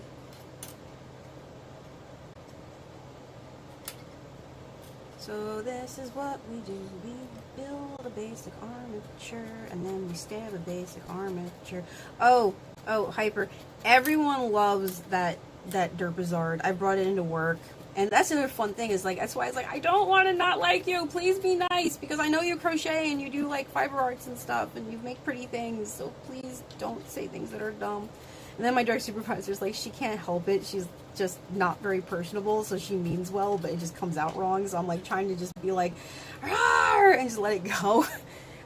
So this is what we do. We build a basic armature, and then we stab a basic armature. Oh, Hyper. Everyone loves that Derpizard. I brought it into work. And that's another fun thing, is like, that's why it's like, I don't want to not like you. Please be nice, because I know you crochet and you do like fiber arts and stuff, and you make pretty things. So please don't say things that are dumb. And then my direct supervisor's like, she can't help it. She's just not very personable, so she means well, but it just comes out wrong. So I'm like trying to just be like, "Arr!" and just let it go,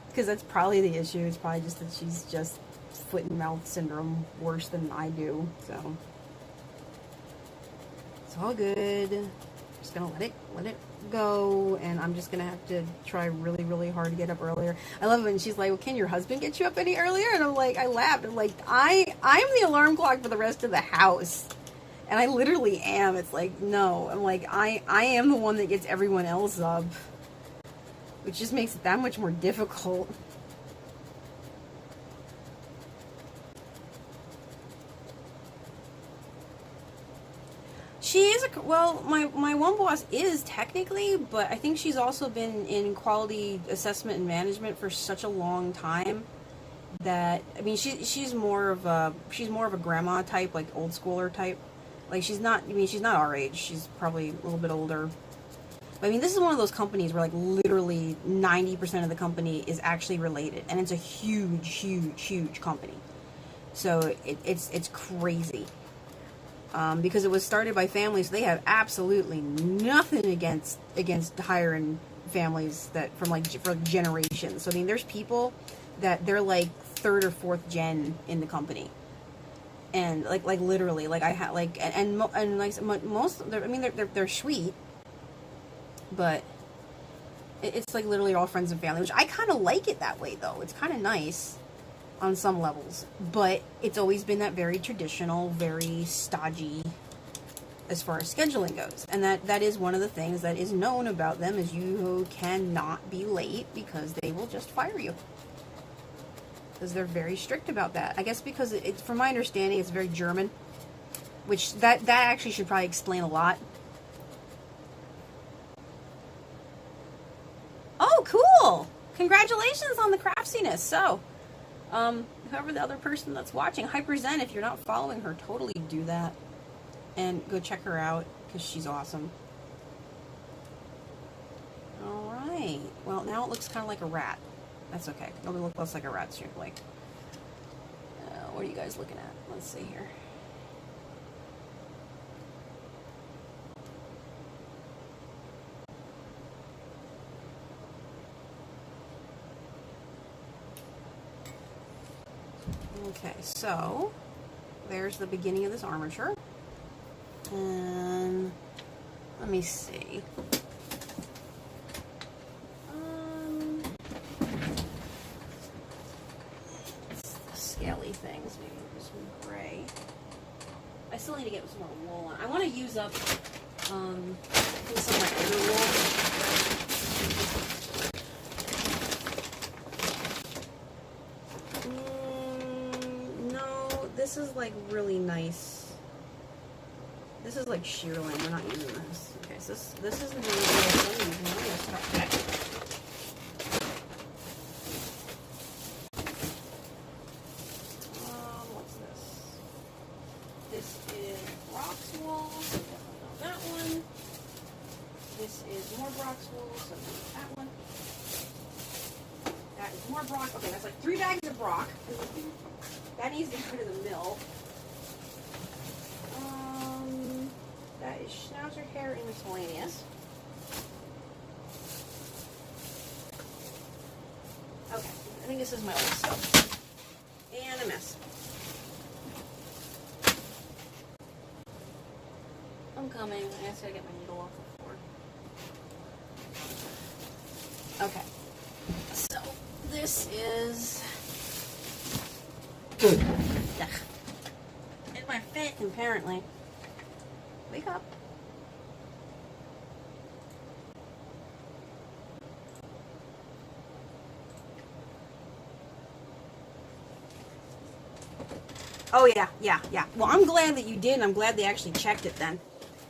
because that's probably the issue. It's probably just that she's just foot and mouth syndrome worse than I do. So it's all good. Just gonna let it go, and I'm just gonna have to try really, really hard to get up earlier. I love it when she's like, well, can your husband get you up any earlier? And I'm like, I laughed. I'm like, I'm the alarm clock for the rest of the house. And I literally am. It's like, no. I'm like, I am the one that gets everyone else up, which just makes it that much more difficult. She is well, my one boss is technically, but I think she's also been in quality assessment and management for such a long time that, I mean, she's more of a grandma type, like old schooler type. Like, she's not our age. She's probably a little bit older. But I mean, this is one of those companies where like literally 90% of the company is actually related, and it's a huge, huge, huge company. So it's crazy. Because it was started by families, so they have absolutely nothing against hiring families that for generations. So I mean, there's people that they're like third or fourth gen in the company, and like literally, like I had like and like most, I mean, they're sweet, but it's like literally all friends and family, which I kind of like it that way though. It's kind of nice on some levels, but it's always been that very traditional, very stodgy as far as scheduling goes. And that is one of the things that is known about them, is you cannot be late, because they will just fire you. Because they're very strict about that. I guess because it's, from my understanding, it's very German, which that actually should probably explain a lot. Oh, cool! Congratulations on the craftiness. So, whoever the other person that's watching, HyperZen, if you're not following her, totally do that. And go check her out, because she's awesome. Alright. Well, now it looks kind of like a rat. That's okay. It'll look less like a rat soon. Like, what are you guys looking at? Let's see here. Okay, so there's the beginning of this armature. And let me see. It's the scaly things. Maybe some gray. I still need to get some more wool on. I want to use up some of my other wool. No, this is like really nice. This is like shearling. We're not using this. Okay, so this is the new what's this? This is Brock's wool. So definitely not that one. This is more Brock's wool. So not that one. That is more Brock. Okay, that's like 3 bags of Brock. That needs to be put in the mill. That is Schnauzer hair and miscellaneous. Okay, I think this is my old stuff. And a mess. I'm coming. I just gotta get my needle off the floor. Okay. So, this is... in my face, apparently. Wake up. Oh yeah. Well, I'm glad that you did, and I'm glad they actually checked it then.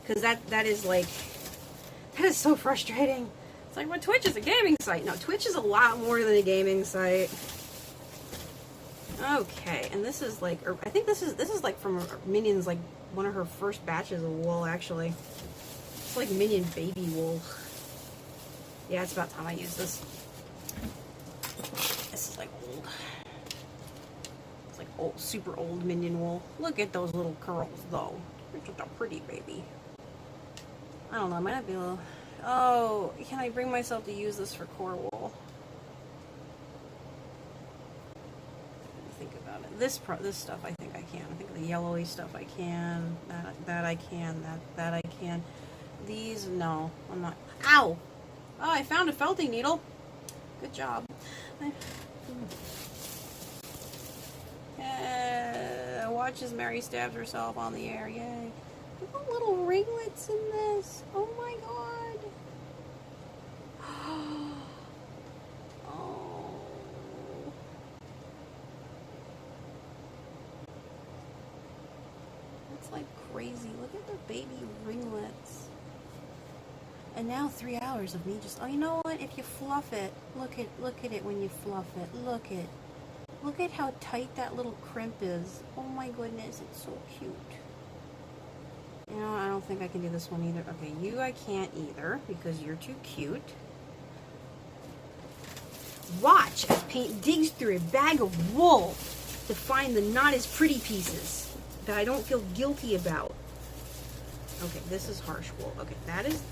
Because that is like, that is so frustrating. It's like, well, Twitch is a gaming site. No, Twitch is a lot more than a gaming site. Okay, and this is like, I think this is like from Minions, like one of her first batches of wool, actually. It's like Minion baby wool. Yeah, it's about time I use this. This is like old. It's like old, super old Minion wool. Look at those little curls, though. They're just a pretty baby. I don't know, I might not be able to... Oh, can I bring myself to use this for core wool? Think about it. This stuff I think I can. I think the yellowy stuff I can. That I can. That I can. These, no, I'm not. Ow! Oh, I found a felting needle. Good job. Watch as Mary stabs herself on the air. Yay. Look at the little ringlets in this. Oh my god. Oh. That's like crazy. Look at the baby ringlets. And now 3 hours of me just, oh, you know what? If you fluff it, look at it when you fluff it. Look at how tight that little crimp is. Oh my goodness, it's so cute. You know, I don't think I can do this one either. Okay, you I can't either because you're too cute. Watch as Paint digs through a bag of wool to find the not as pretty pieces that I don't feel guilty about. Okay, this is harsh wool. Okay,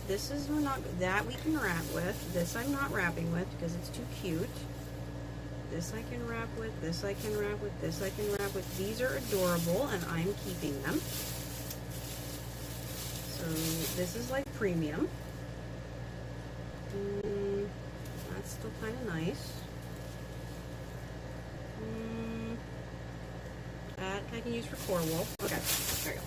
this is not, that we can wrap with. This I'm not wrapping with because it's too cute. This I can wrap with, this I can wrap with, this I can wrap with. These are adorable and I'm keeping them. So this is like premium. That's still kind of nice. That I can use for core wool. Okay, there you go.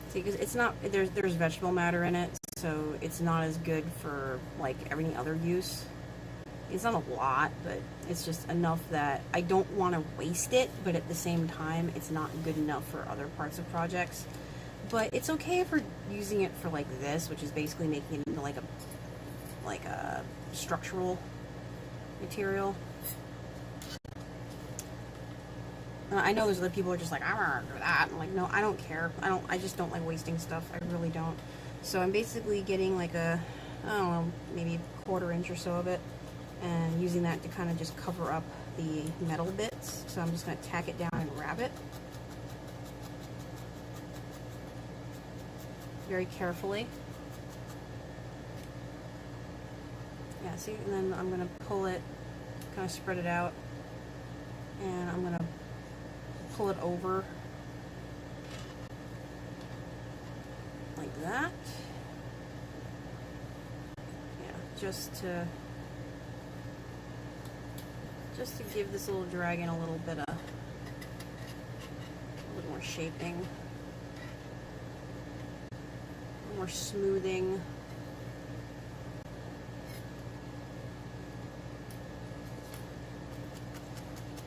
See, because it's not, there's vegetable matter in it, so it's not as good for like every other use. It's not a lot, but it's just enough that I don't want to waste it, but at the same time, it's not good enough for other parts of projects. but it's okay if we're using it for like this, which is basically making it into like a structural material. I know there's other people who are just like, I don't do that. I'm like, no, I don't care. I just don't like wasting stuff. I really don't. So I'm basically getting like I don't know, maybe a 1/4 inch or so of it, and using that to kind of just cover up the metal bits. So I'm just going to tack it down and wrap it very carefully. Yeah, see, and then I'm going to pull it, kind of spread it out, and I'm going to pull it over like that. Yeah, just to give this little dragon a little bit more shaping, a little more smoothing.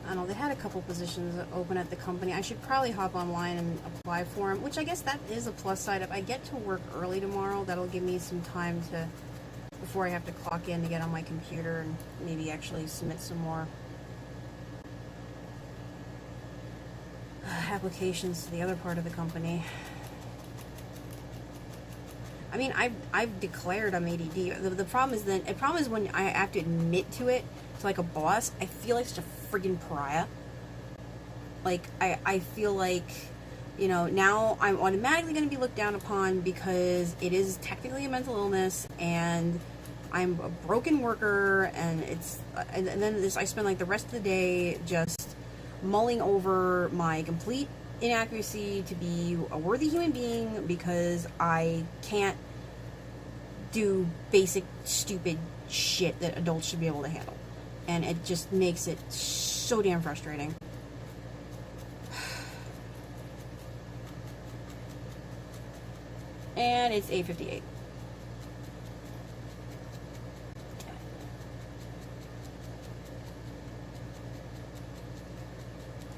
I don't know, they had a couple positions open at the company. I should probably hop online and apply for them, which I guess that is a plus side. If I get to work early tomorrow, that'll give me some time to, before I have to clock in, to get on my computer and maybe actually submit some more applications to the other part of the company. I mean, I've declared I'm ADD. The problem is when I have to admit to it to like a boss, I feel like such a friggin' pariah. Like, I feel like, you know, now I'm automatically going to be looked down upon because it is technically a mental illness, and I'm a broken worker, and and then I spend like the rest of the day just mulling over my complete inaccuracy to be a worthy human being because I can't do basic stupid shit that adults should be able to handle, and it just makes it so damn frustrating. And it's 8:58.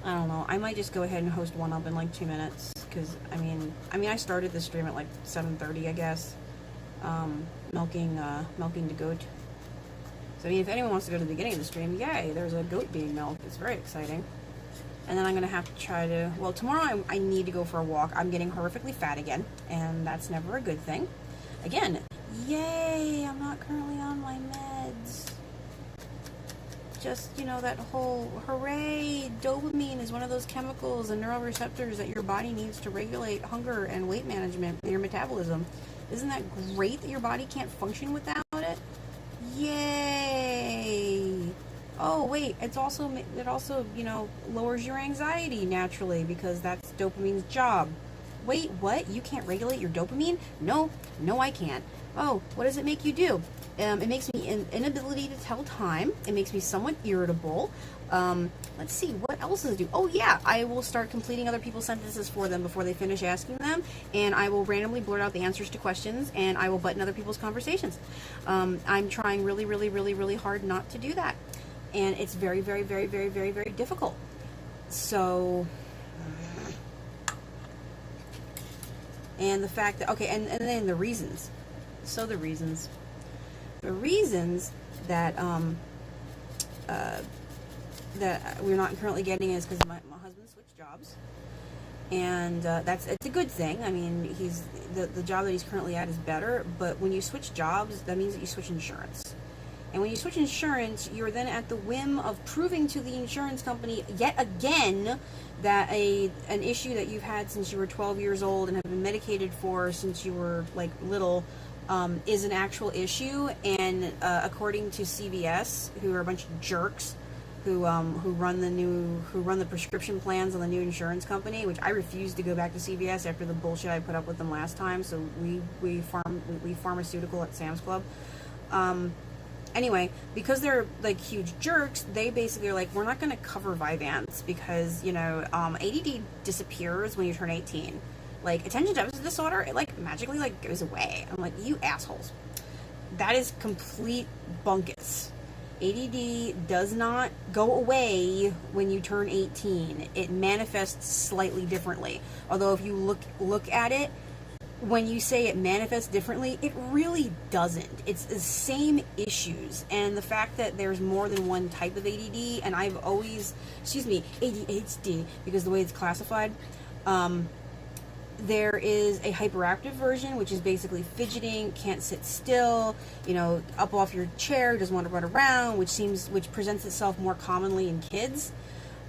I don't know. I might just go ahead and host one up in like 2 minutes, because I mean, I started this stream at like 7:30, I guess. Milking the goat. So I mean, if anyone wants to go to the beginning of the stream, yay! There's a goat being milked. It's very exciting. And then I'm gonna have to try to. Well, tomorrow I need to go for a walk. I'm getting horrifically fat again, and that's never a good thing. Again, yay! I'm not currently on my meds. Just, you know, that whole hooray, dopamine is one of those chemicals and neuroreceptors that your body needs to regulate hunger and weight management and your metabolism. Isn't that great that your body can't function without it? Yay! Oh wait, it also, you know, lowers your anxiety naturally because that's dopamine's job. Wait, what? You can't regulate your dopamine? No, I can't. Oh, what does it make you do? It makes me an inability to tell time. It makes me somewhat irritable. Let's see, what else does it do? Oh yeah, I will start completing other people's sentences for them before they finish asking them, and I will randomly blurt out the answers to questions, and I will button other people's conversations. I'm trying really, really, really, really hard not to do that, and it's very, very, very, very, very, very difficult. So, and the fact that, okay, and then the reasons. So the reasons that that we're not currently getting is because my husband switched jobs, and it's a good thing. I mean, the job that he's currently at is better, but when you switch jobs, that means that you switch insurance. And when you switch insurance, you're then at the whim of proving to the insurance company yet again that an issue that you've had since you were 12 years old and have been medicated for since you were like little is an actual issue. And according to CVS, who are a bunch of jerks who run the prescription plans on the new insurance company, which I refuse to go back to CVS after the bullshit I put up with them last time. So we pharmaceutical at Sam's Club. Anyway, because they're like huge jerks, they basically are like, we're not going to cover Vyvanse because, you know, ADD disappears when you turn 18. Like, attention deficit disorder, it like magically like goes away. I'm like, you assholes. That is complete bunkus. ADD does not go away when you turn 18. It manifests slightly differently. Although if you look at it, when you say it manifests differently, it really doesn't. It's the same issues. And the fact that there's more than one type of ADD, and I've always, ADHD, because the way it's classified, there is a hyperactive version, which is basically fidgeting, can't sit still, up off your chair, doesn't want to run around, which presents itself more commonly in kids.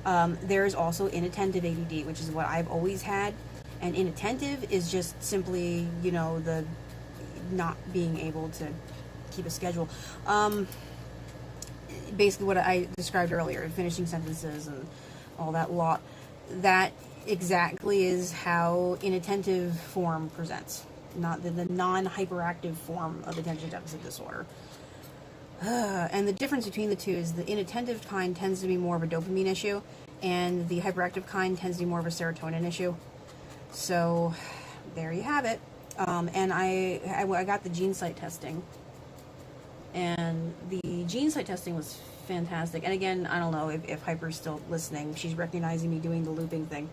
There is also inattentive ADD, which is what I've always had. And inattentive is just simply, the not being able to keep a schedule. Basically what I described earlier, finishing sentences and all that lot. That exactly is how inattentive form presents. Not the non-hyperactive form of attention deficit disorder. And the difference between the two is the inattentive kind tends to be more of a dopamine issue, and the hyperactive kind tends to be more of a serotonin issue. So there you have it. And I got the GeneSight testing, and the GeneSight testing was fantastic. And again, I don't know if Hyper's still listening. She's recognizing me doing the looping thing.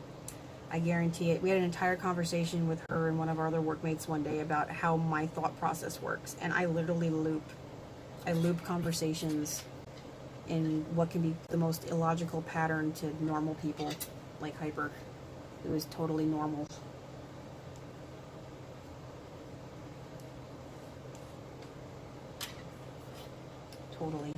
I guarantee it. We had an entire conversation with her and one of our other workmates one day about how my thought process works, and I literally loop conversations in what can be the most illogical pattern to normal people like Hyper. It was totally normal. Totally.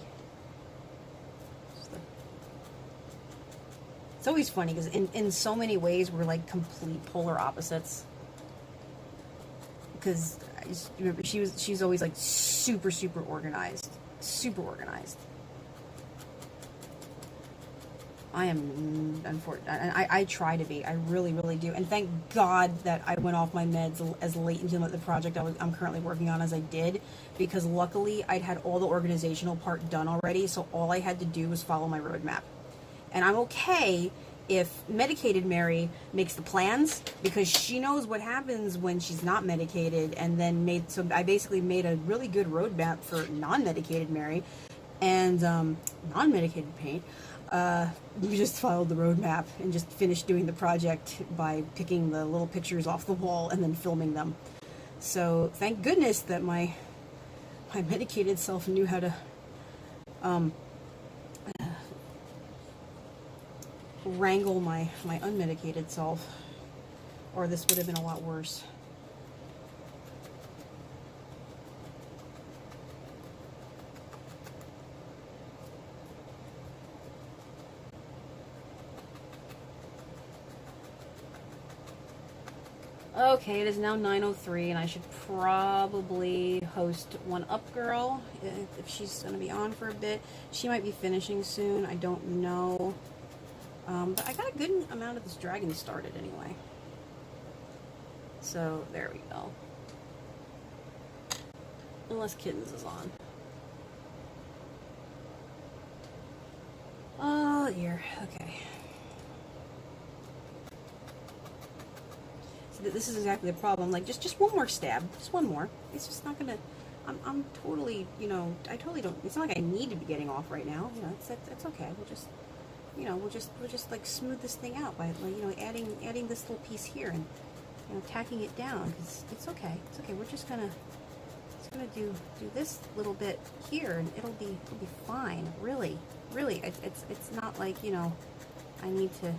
It's always funny because in so many ways we're like complete polar opposites. Because I just remember she's always like super organized. Super organized. I am, unfortunately, I try to be. I really do. And thank God that I went off my meds as late into the project I'm currently working on as I did, because luckily I'd had all the organizational part done already, so all I had to do was follow my roadmap. And I'm okay if medicated Mary makes the plans, because she knows what happens when she's not medicated, and then so I basically made a really good roadmap for non-medicated Mary, and non-medicated Paint. We just followed the roadmap and just finished doing the project by picking the little pictures off the wall and then filming them. So thank goodness that my medicated self knew how to wrangle my unmedicated self, or this would have been a lot worse. Okay, it is now 9:03, and I should probably host One Up Girl if she's going to be on for a bit. She might be finishing soon, I don't know. But I got a good amount of this dragon started anyway. So, there we go. Unless Kittens is on. Oh, dear. Okay. This is exactly the problem. Like, just one more stab. Just one more. It's just not gonna... I'm totally, I totally don't... It's not like I need to be getting off right now. It's okay. We'll just, we'll just like smooth this thing out by, like, adding this little piece here and, tacking it down. It's okay. It's okay. We're just gonna do this little bit here, and it'll be fine. Really. It's not like, I need to...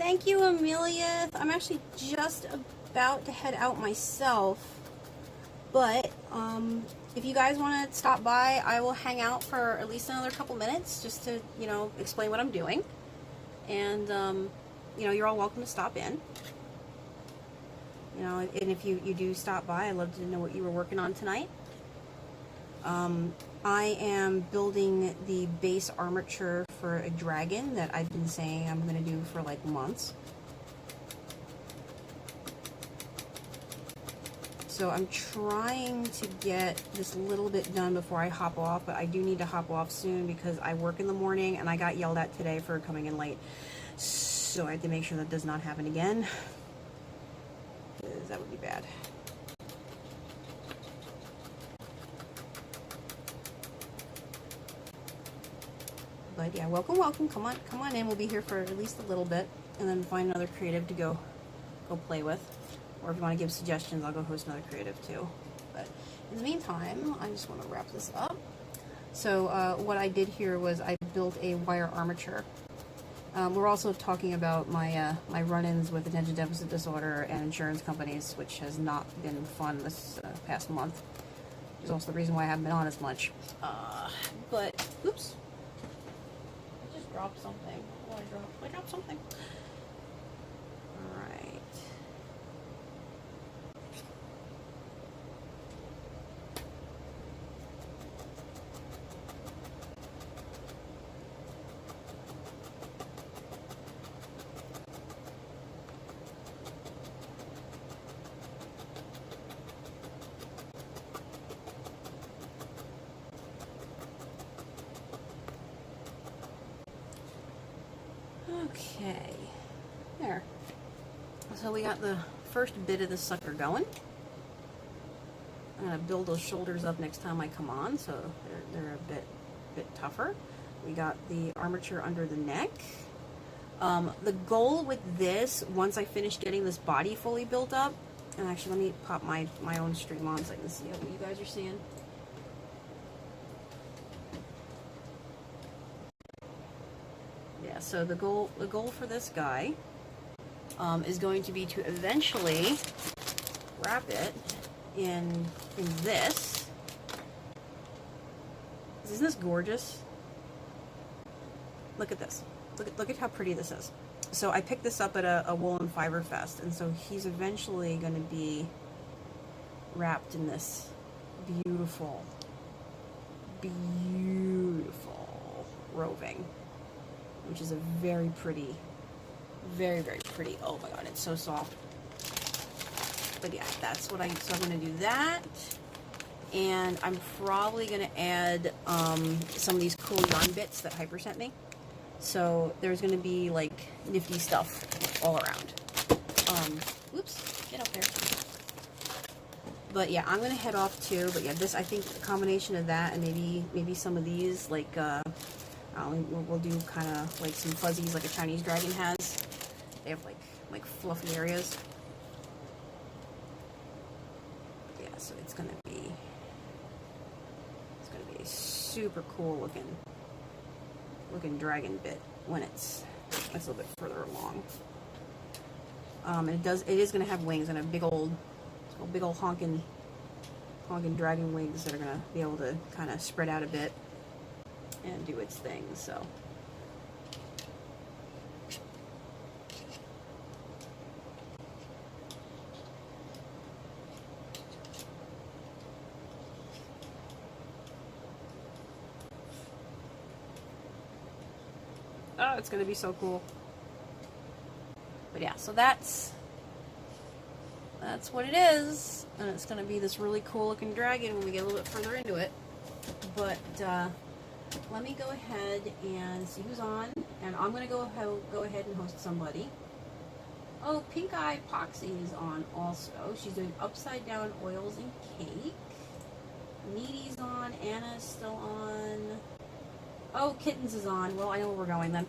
Thank you, Amelia. I'm actually just about to head out myself, but if you guys want to stop by, I will hang out for at least another couple minutes just to, you know, explain what I'm doing. And, you know, you're all welcome to stop in. You know, and if you do stop by, I'd love to know what you were working on tonight. I am building the base armature for a dragon that I've been saying I'm going to do for like months. So I'm trying to get this little bit done before I hop off, but I do need to hop off soon because I work in the morning and I got yelled at today for coming in late. So I have to make sure that does not happen again, because that would be bad. But yeah, welcome. Come on in. We'll be here for at least a little bit, and then find another creative to go play with. Or if you want to give suggestions, I'll go host another creative too. But in the meantime, I just want to wrap this up. So what I did here was I built a wire armature. We're also talking about my my run-ins with attention deficit disorder and insurance companies, which has not been fun this past month. Which is also the reason why I haven't been on as much. But oops. Drop something. What did I drop? I dropped something. Alright. Okay, there. So we got the first bit of the sucker going. I'm gonna build those shoulders up next time I come on, so they're a bit tougher. We got the armature under the neck. The goal with this, once I finish getting this body fully built up, and actually let me pop my own stream on so I can see what you guys are seeing. So the goal for this guy is going to be to eventually wrap it in this. Isn't this gorgeous? Look at this. Look at how pretty this is. So I picked this up at a Woolen Fiber Fest, and so he's eventually going to be wrapped in this beautiful roving, which is a very pretty, very pretty. Oh my god, it's so soft. But yeah, that's what so I'm gonna do that, and I'm probably gonna add some of these cool yarn bits that Hyper sent me. So there's gonna be like nifty stuff all around. Whoops, get up there. But yeah, I'm gonna head off too. But yeah, this, I think a combination of that and maybe some of these, like we'll do kind of like some fuzzies like a Chinese dragon has. They have like fluffy areas. Yeah, so it's gonna be a super cool looking dragon bit when it's a little bit further along. And it is gonna have wings and a big old honking dragon wings that are gonna be able to kind of spread out a bit and do its thing. So oh, it's gonna be so cool. But yeah, so that's what it is, and it's gonna be this really cool looking dragon when we get a little bit further into it. But let me go ahead and see who's on, and I'm gonna go ahead and host somebody. Oh, Pink Eye Poxy is on also. She's doing upside down oils and cake. Needy's on. Anna's still on. Oh, Kittens is on. Well, I know where we're going then.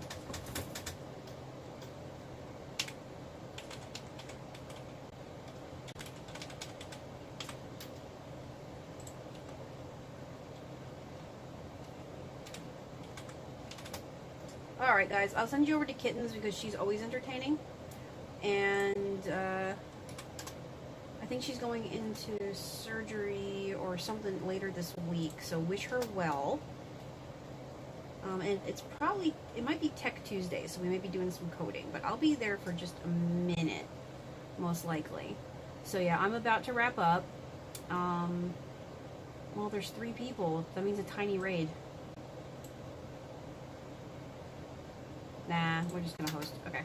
Alright, guys, I'll send you over to Kittens because she's always entertaining. And, I think she's going into surgery or something later this week, so wish her well. And it might be Tech Tuesday, so we may be doing some coding, but I'll be there for just a minute, most likely. So yeah, I'm about to wrap up. Well, there's 3 people. That means a tiny raid. Nah, we're just gonna host. Okay.